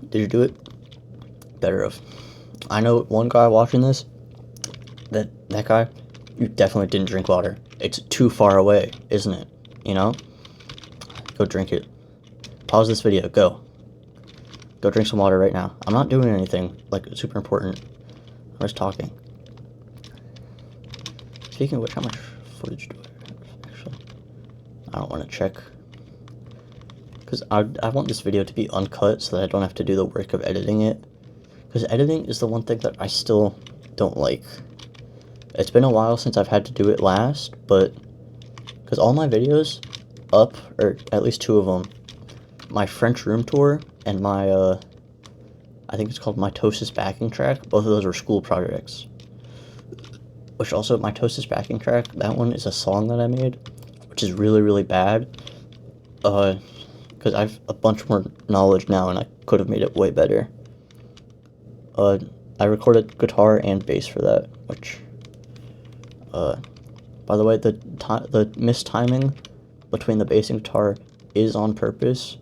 Did you do it? Better have. I know one guy watching this. That guy, you definitely didn't drink water. It's too far away, isn't it? Go drink it. Pause this video. Go drink some water right now. I'm not doing anything like super important. I'm just talking. Speaking of which, how much footage do I have? Actually, I don't want to check. Because I want this video to be uncut so that I don't have to do the work of editing it. Because editing is the one thing that I still don't like. It's been a while since I've had to do it last, but because all my videos up, or at least two of them, my French room tour and my, I think it's called Mitosis backing track, both of those were school projects. Which also, Mitosis backing track, that one is a song that I made, which is really, really bad. Because I have a bunch more knowledge now, and I could have made it way better. I recorded guitar and bass for that, which, by the way, the mistiming between the bass and guitar is on purpose.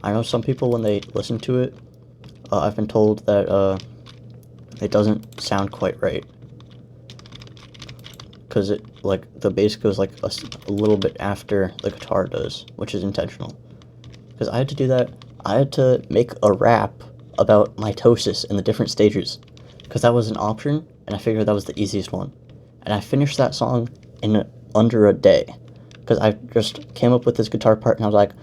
I know some people, when they listen to it, I've been told that, it doesn't sound quite right. Because the bass goes, like, a little bit after the guitar does, which is intentional. Because I had to do that. I had to make a rap about mitosis and the different stages. Because that was an option, and I figured that was the easiest one. And I finished that song in under a day. Because I just came up with this guitar part, and I was like,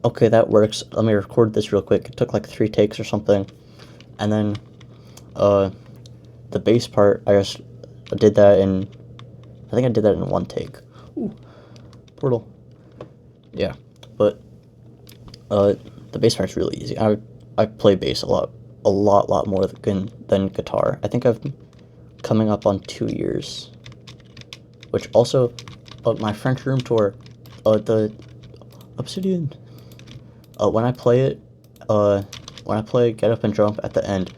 okay, that works. Let me record this real quick. It took like 3 takes or something. And then, the bass part, I just did that I think I did that in 1 take. Ooh, portal. Yeah, but the bass part's really easy. I play bass a lot more than guitar. I think I've coming up on 2 years. Which also, my French room tour, the Obsidian. When I play Get Up and Jump at the end,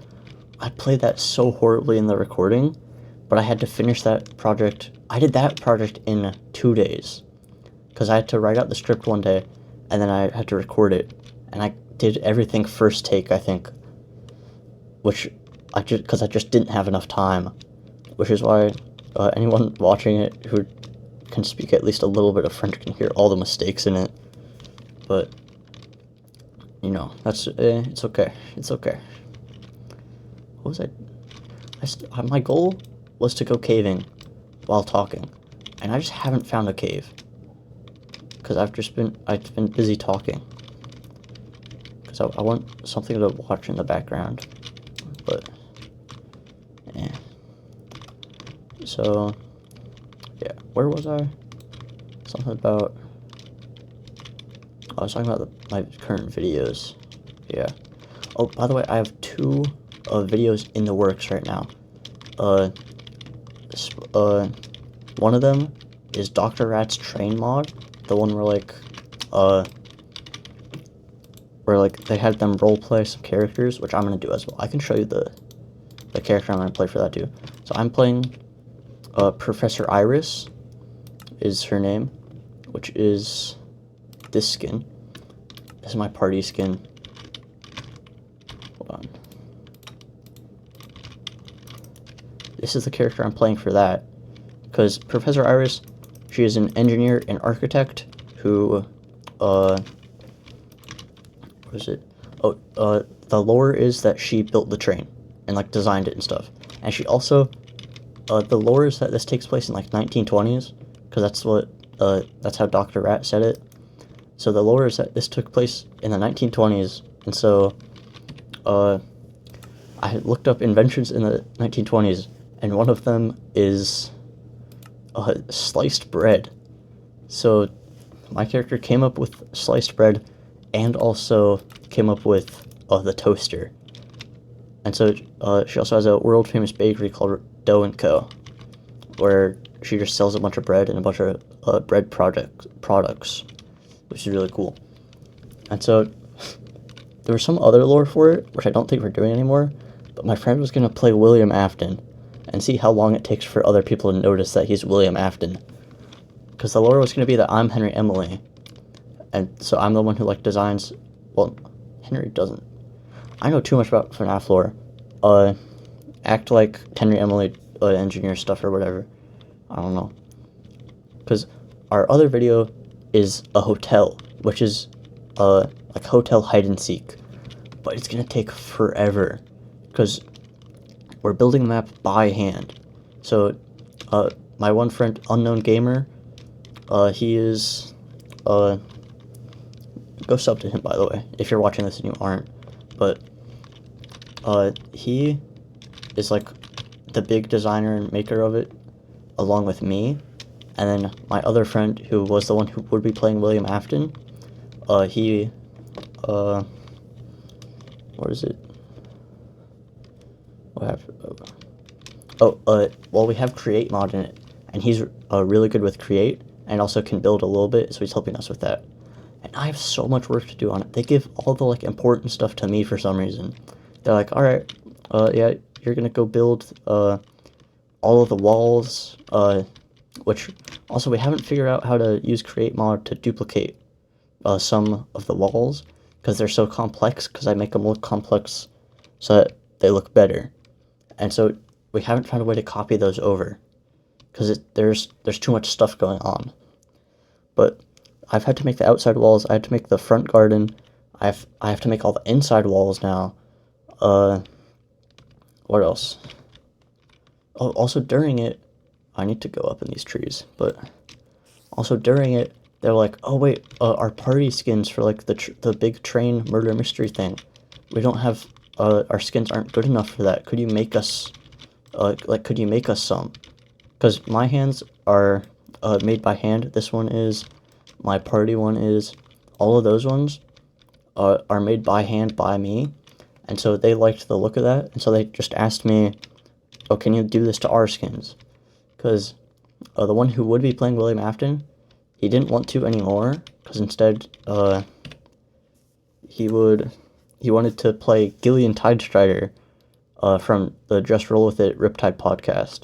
I played that so horribly in the recording, but I had to finish that project. I did that project in 2 days, because I had to write out the script one day, and then I had to record it, and I did everything first take, I think, because I just didn't have enough time, which is why anyone watching it who can speak at least a little bit of French can hear all the mistakes in it, but, that's, it's okay, What was my goal was to go caving while talking, and I just haven't found a cave, because I've been busy talking, because I want something to watch in the background, but, yeah. So, yeah, where was I? Something about, I was talking about my current videos, yeah. Oh, by the way, I have 2 videos in the works right now. Uh, one of them is Dr. Rat's train mod, the one where they had them roleplay some characters, which I'm gonna do as well. I can show you the character I'm gonna play for that too. So I'm playing Professor Iris is her name, which is this skin. This is my party skin. Hold on. This is the character I'm playing for that, because Professor Iris, she is an engineer and architect who, what is it? Oh, the lore is that she built the train and like designed it and stuff. And she also, the lore is that this takes place in like 1920s, because that's how Dr. Rat said it. So the lore is that this took place in the 1920s, and so, I looked up inventions in the 1920s, and one of them is sliced bread. So my character came up with sliced bread and also came up with the toaster. And so she also has a world famous bakery called Dough & Co., where she just sells a bunch of bread and a bunch of bread products, which is really cool. And so there was some other lore for it, which I don't think we're doing anymore, but my friend was going to play William Afton and see how long it takes for other people to notice that he's William Afton. Because the lore was going to be that I'm Henry Emily, and so I'm the one who like designs. Well, Henry doesn't. I know too much about FNAF lore. Act like Henry Emily engineer stuff or whatever. I don't know. Because our other video is a hotel, which is like hotel hide and seek, but it's gonna take forever because we're building the map by hand. So my one friend, Unknown Gamer, he is go sub to him, by the way, if you're watching this and you aren't. But he is like the big designer and maker of it, along with me. And then my other friend, who was the one who would be playing William Afton, he, what is it? What happened? Well, we have Create mod in it, and he's really good with Create, and also can build a little bit, so he's helping us with that. And I have so much work to do on it. They give all the like important stuff to me for some reason. They're like, all right, yeah, you're gonna go build all of the walls, which also we haven't figured out how to use Create mod to duplicate some of the walls because they're so complex, because I make them look complex so that they look better. And so we haven't found a way to copy those over because there's too much stuff going on. But I've had to make the outside walls, I had to make the front garden, I have to make all the inside walls now. What else? Oh, also during it, I need to go up in these trees, but also during it, they're like, oh wait, our party skins for like the big train murder mystery thing, we don't have, our skins aren't good enough for that. Could you make us, could you make us some? Because my hands are made by hand. This one is, my party one is, all of those ones are made by hand by me. And so they liked the look of that, and so they just asked me, oh, can you do this to our skins? Because the one who would be playing William Afton, he didn't want to anymore, because instead he wanted to play Gillian Tidestrider from the Just Roll With It Riptide podcast.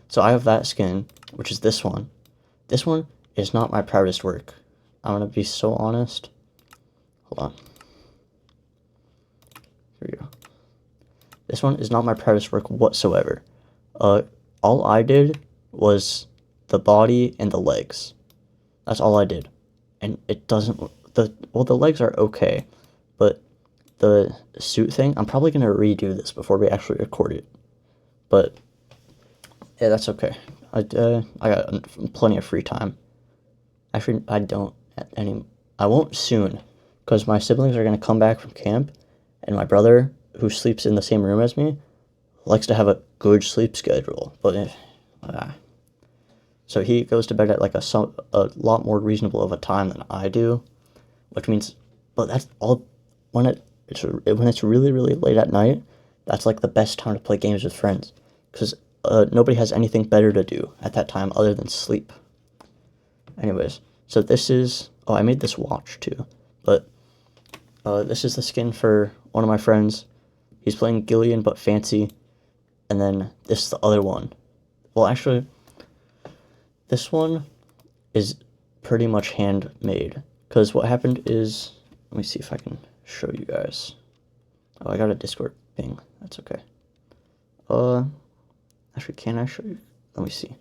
So I have that skin, which is this one. This one is not my proudest work. I'm gonna be so honest. Hold on. Here we go. This one is not my proudest work whatsoever. All I did was the body and the legs. That's all I did. And it doesn't, the legs are okay, but the suit thing, I'm probably going to redo this before we actually record it. But, yeah, that's okay. I got plenty of free time. Actually, I won't soon, because my siblings are going to come back from camp, and my brother, who sleeps in the same room as me, likes to have a good sleep schedule, but so he goes to bed at like a lot more reasonable of a time than I do, which means, but that's all when it's really really late at night. that's like the best time to play games with friends, because nobody has anything better to do at that time other than sleep. Anyways, so this is, oh, I made this watch too, but this is the skin for one of my friends. He's playing Gillian but fancy, and then this is the other one. Well, actually, this one is pretty much handmade, because what happened is, let me see if I can show you guys. Oh, I got a Discord ping. That's okay. Actually, can I show you? Let me see.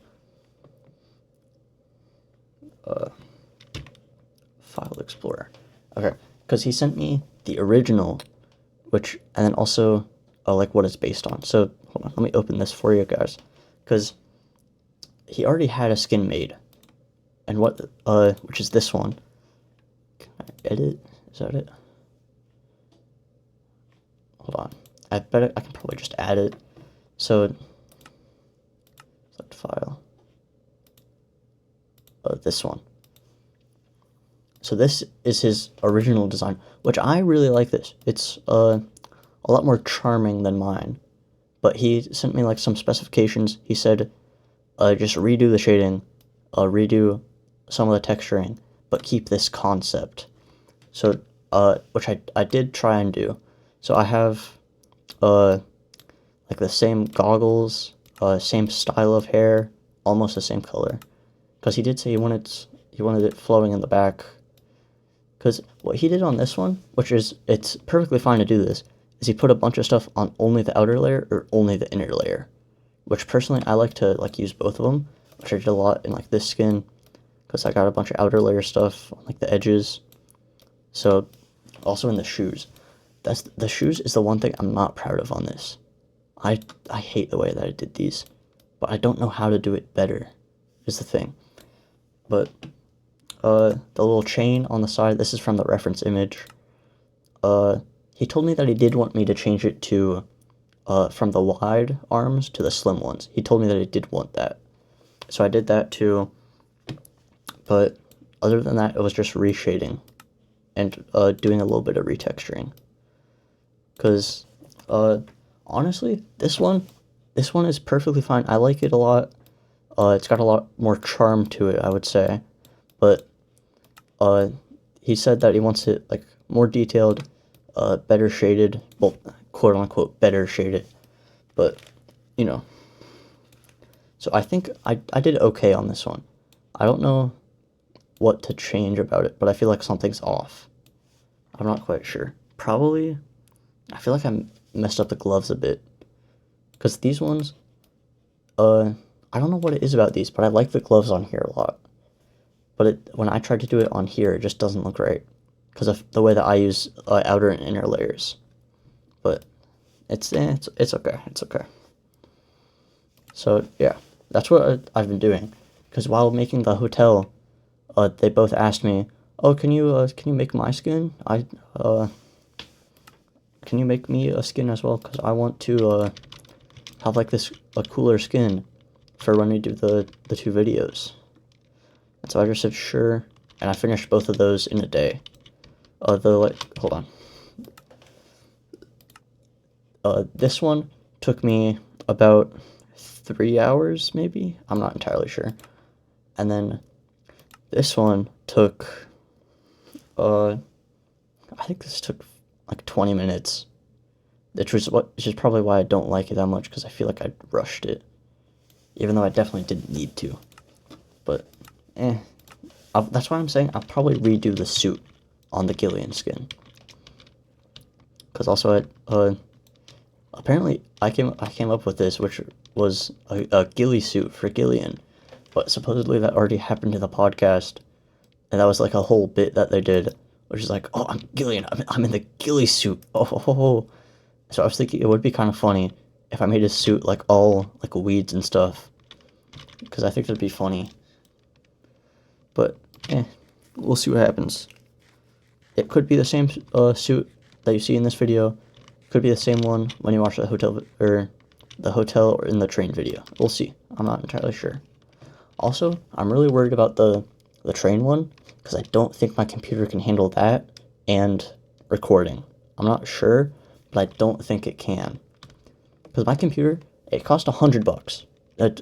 File Explorer. Okay, because he sent me the original, which, and then also, like, what it's based on. So, hold on, let me open this for you guys, because he already had a skin made, and what, which is this one. Can I edit? Is that it? Hold on. I bet I can probably just add it. So, select file. This one. So this is his original design, which I really like this. It's a lot more charming than mine. But he sent me like some specifications. He said, just redo the shading, redo some of the texturing, but keep this concept. So, which I did try and do. So I have, like the same goggles, same style of hair, almost the same color. Because he did say he wanted it flowing in the back. Because what he did on this one, which is, it's perfectly fine to do this, is he put a bunch of stuff on only the outer layer or only the inner layer. Which personally, I like to like use both of them, which I did a lot in like this skin, because I got a bunch of outer layer stuff on like the edges. So, also in the shoes. The shoes is the one thing I'm not proud of on this. I hate the way that I did these, but I don't know how to do it better, is the thing. But, the little chain on the side, this is from the reference image. He told me that he did want me to change it to, from the wide arms to the slim ones. He told me that he did want that. So I did that too. But other than that, it was just reshading and, doing a little bit of retexturing. Because, honestly, this one is perfectly fine. I like it a lot. It's got a lot more charm to it, I would say. But, he said that he wants it, like, more detailed, better shaded, well, quote-unquote, better shaded, but, you know. So I think I did okay on this one. I don't know what to change about it, but I feel like something's off. I'm not quite sure. Probably, I feel like I messed up the gloves a bit, because these ones, I don't know what it is about these, but I like the gloves on here a lot. But when I tried to do it on here, it just doesn't look right, because of the way that I use outer and inner layers. But it's okay. It's okay. So yeah, that's what I've been doing. Because while making the hotel, they both asked me, "Oh, can you make my skin? Can you make me a skin as well? Because I want to have like a cooler skin for when we do the two videos." And so I just said sure, and I finished both of those in a day. Hold on. This one took me about 3 hours, maybe? I'm not entirely sure. And then this one took, I think this took like 20 minutes. Which is probably why I don't like it that much, because I feel like I rushed it. Even though I definitely didn't need to. But, that's why I'm saying I'll probably redo the suit on the Gillian skin. Because also, apparently I came up with this, which was a ghillie suit for Gillian. But supposedly that already happened in the podcast. And that was like a whole bit that they did. Which is like, oh, I'm Gillian, I'm in the ghillie suit. Oh. So I was thinking it would be kind of funny if I made a suit like all like weeds and stuff. Because I think that'd be funny. But, we'll see what happens. It could be the same suit that you see in this video. Could be the same one when you watch the hotel or in the train video. We'll see. I'm not entirely sure. Also, I'm really worried about the train one, because I don't think my computer can handle that and recording. I'm not sure, but I don't think it can. because my computer, it cost $100.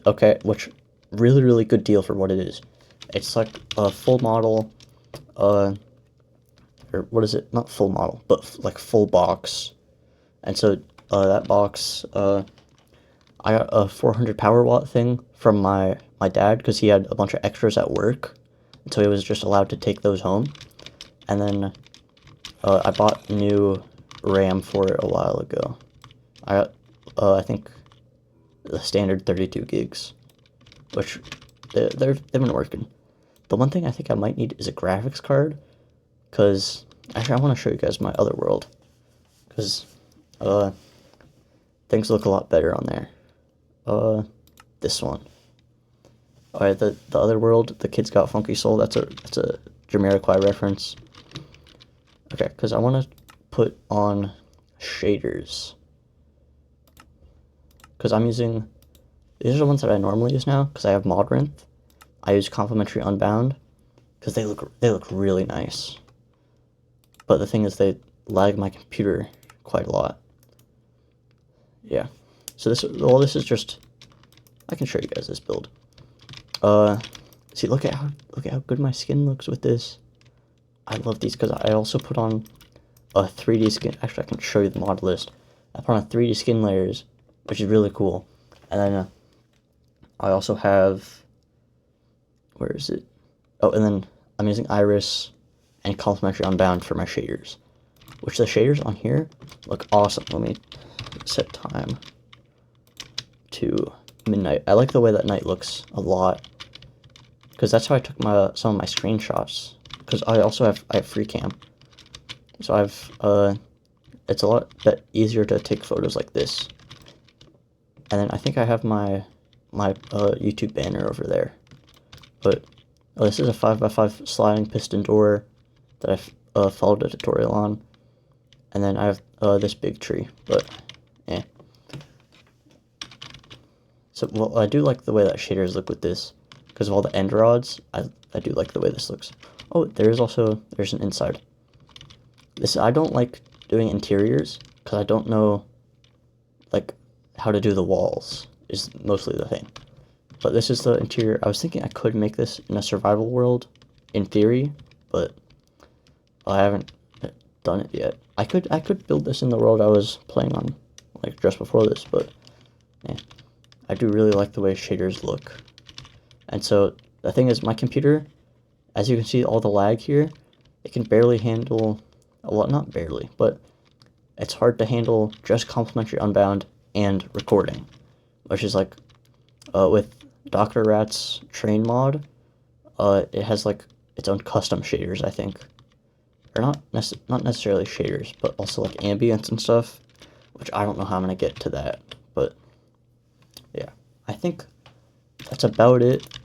Okay, which really good deal for what it is. It's like a full model, or what is it? Not full model, but like full box. And so that box, I got a 400 power watt thing from my dad because he had a bunch of extras at work, and so he was just allowed to take those home. And then I bought new RAM for it a while ago. I got I think the standard 32 gigs, which they've been working. The one thing I think I might need is a graphics card, because actually I want to show you guys my other world, because things look a lot better on there. This one. Alright, the other world, the Kids Got Funky Soul, that's a Jamiroquai reference. Okay, because I want to put on shaders. Because I'm using, these are the ones that I normally use now, because I have Modrinth. I use Complementary Unbound, because they look really nice. But the thing is, they lag my computer quite a lot. Yeah. So this is just, I can show you guys this build. See, look at how good my skin looks with this. I love these because I also put on a 3D skin. Actually, I can show you the mod list. I put on 3D skin layers, which is really cool. And then I also have, where is it? Oh, and then I'm using Iris and Complementary Unbound for my shaders, which the shaders on here look awesome. Let me set time to midnight. I like the way that night looks a lot, because that's how I took some of my screenshots. Because I have free cam, so it's a lot easier to take photos like this. And then I think I have my YouTube banner over there. But this is a 5x5 sliding piston door that I followed a tutorial on. And then I have this big tree, but yeah. So, well, I do like the way that shaders look with this, because of all the end rods. I do like the way this looks. Oh, there's an inside. I don't like doing interiors, because I don't know, like, how to do the walls, is mostly the thing. But this is the interior. I was thinking I could make this in a survival world, in theory, but I haven't done it yet. I could build this in the world I was playing on, like, just before this, but yeah. I do really like the way shaders look. And so, the thing is, my computer, as you can see all the lag here, it can barely handle, well, not barely, but it's hard to handle just Complementary Unbound and recording, which is like, with Dr. Rat's train mod, it has like its own custom shaders, I think. Or not necessarily shaders, but also like ambience and stuff, which I don't know how I'm going to get to that, but yeah. I think that's about it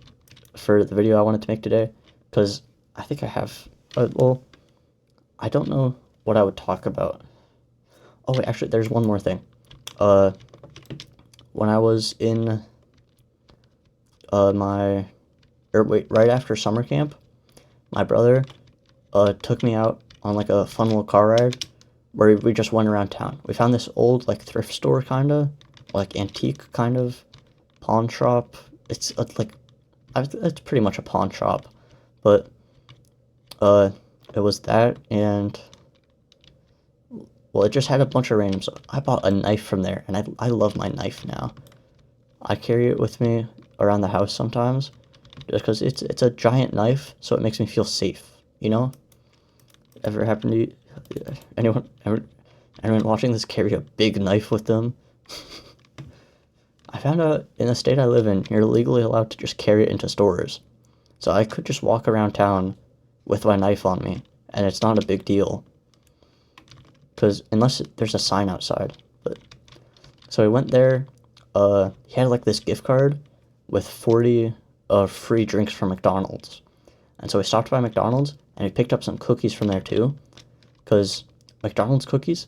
for the video I wanted to make today, because I think I have, well, I don't know what I would talk about. Oh, wait, actually, there's one more thing. When I was in right after summer camp, my brother took me out on like a fun little car ride where we just went around town. We found this old like thrift store, kinda like antique kind of pawn shop. It's it's pretty much a pawn shop, but it was that, and well, it just had a bunch of random stuff. I bought a knife from there, and I love my knife now. I carry it with me around the house sometimes, just because it's a giant knife, so it makes me feel safe, you know? Ever happened to you? Anyone watching this carry a big knife with them? I found out in the state I live in, you're legally allowed to just carry it into stores. So I could just walk around town with my knife on me, and it's not a big deal. Because unless there's a sign outside. But so I went there. He had like this gift card with 40 free drinks from McDonald's. And so we stopped by McDonald's, and we picked up some cookies from there too. Because McDonald's cookies,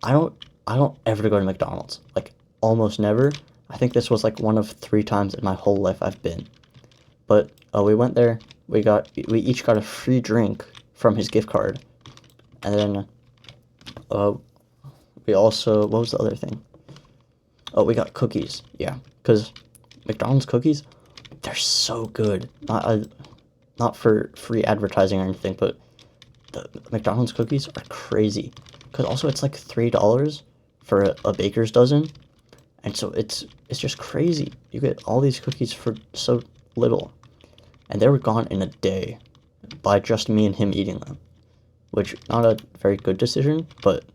I don't ever go to McDonald's. Like, almost never. I think this was like one of 3 times in my whole life I've been. But we went there. We each got a free drink from his gift card. And then we also, what was the other thing? Oh, we got cookies. Yeah, because McDonald's cookies, they're so good. Not for free advertising or anything, but the McDonald's cookies are crazy. Because also it's like $3 for a baker's dozen, and so it's just crazy. You get all these cookies for so little, and they were gone in a day by just me and him eating them, which not a very good decision, but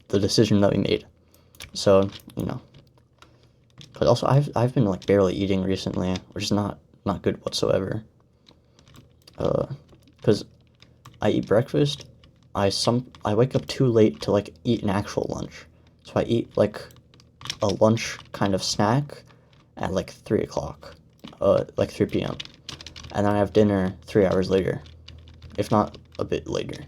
the decision that we made. So but also I've been like barely eating recently, which is not good whatsoever. Because I eat breakfast, I wake up too late to like eat an actual lunch, so I eat like a lunch kind of snack at like 3 o'clock, like 3 p.m. and then I have dinner 3 hours later, if not a bit later.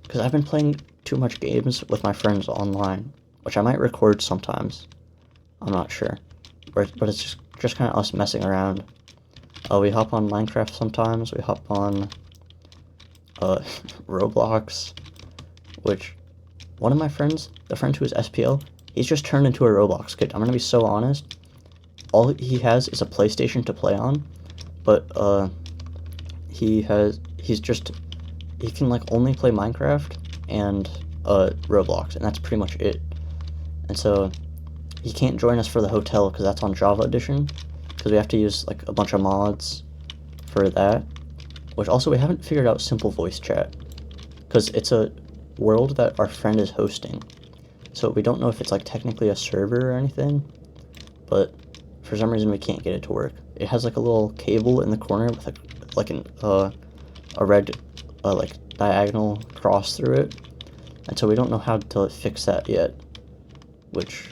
Because I've been playing too much games with my friends online, which I might record sometimes. I'm not sure, but it's just kind of us messing around. We hop on Minecraft sometimes. We hop on Roblox, which one of my friends, the friend who is SPL, he's just turned into a Roblox kid. I'm gonna be so honest. All he has is a PlayStation to play on, but he can like only play Minecraft and Roblox, and that's pretty much it. And so he can't join us for the hotel because that's on Java Edition, because we have to use like a bunch of mods for that. Which also we haven't figured out simple voice chat, because it's a world that our friend is hosting, so we don't know if it's like technically a server or anything, but for some reason we can't get it to work. It has like a little cable in the corner with a red like diagonal cross through it, and so we don't know how to fix that yet, which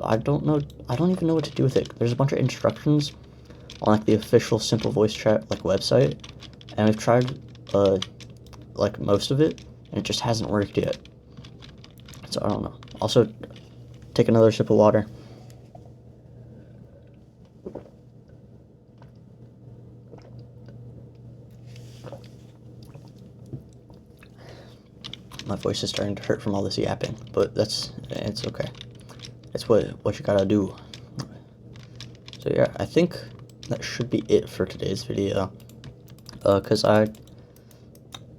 I don't even know what to do with it. There's a bunch of instructions on like the official simple voice chat like website, and we've tried like most of it, and it just hasn't worked yet. So I don't know. Also, take another sip of water. My voice is starting to hurt from all this yapping, but it's okay. It's what you gotta do. So yeah, I think that should be it for today's video. Cause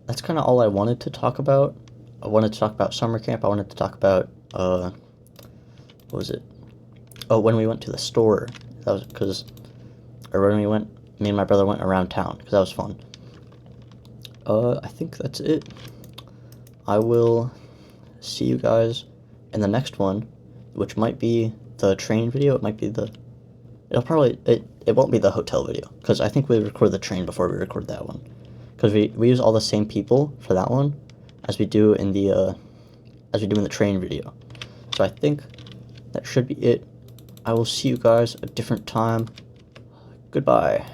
that's kind of all I wanted to talk about. I wanted to talk about summer camp. I wanted to talk about what was it? Oh, when we went to the store. That was when me and my brother went around town, because that was fun. I think that's it. I will see you guys in the next one, which might be the train video. It might be it won't be the hotel video, because I think we record the train before we record that one, because we use all the same people for that one as we do in the train video. So I think that should be it. I will see you guys a different time. Goodbye.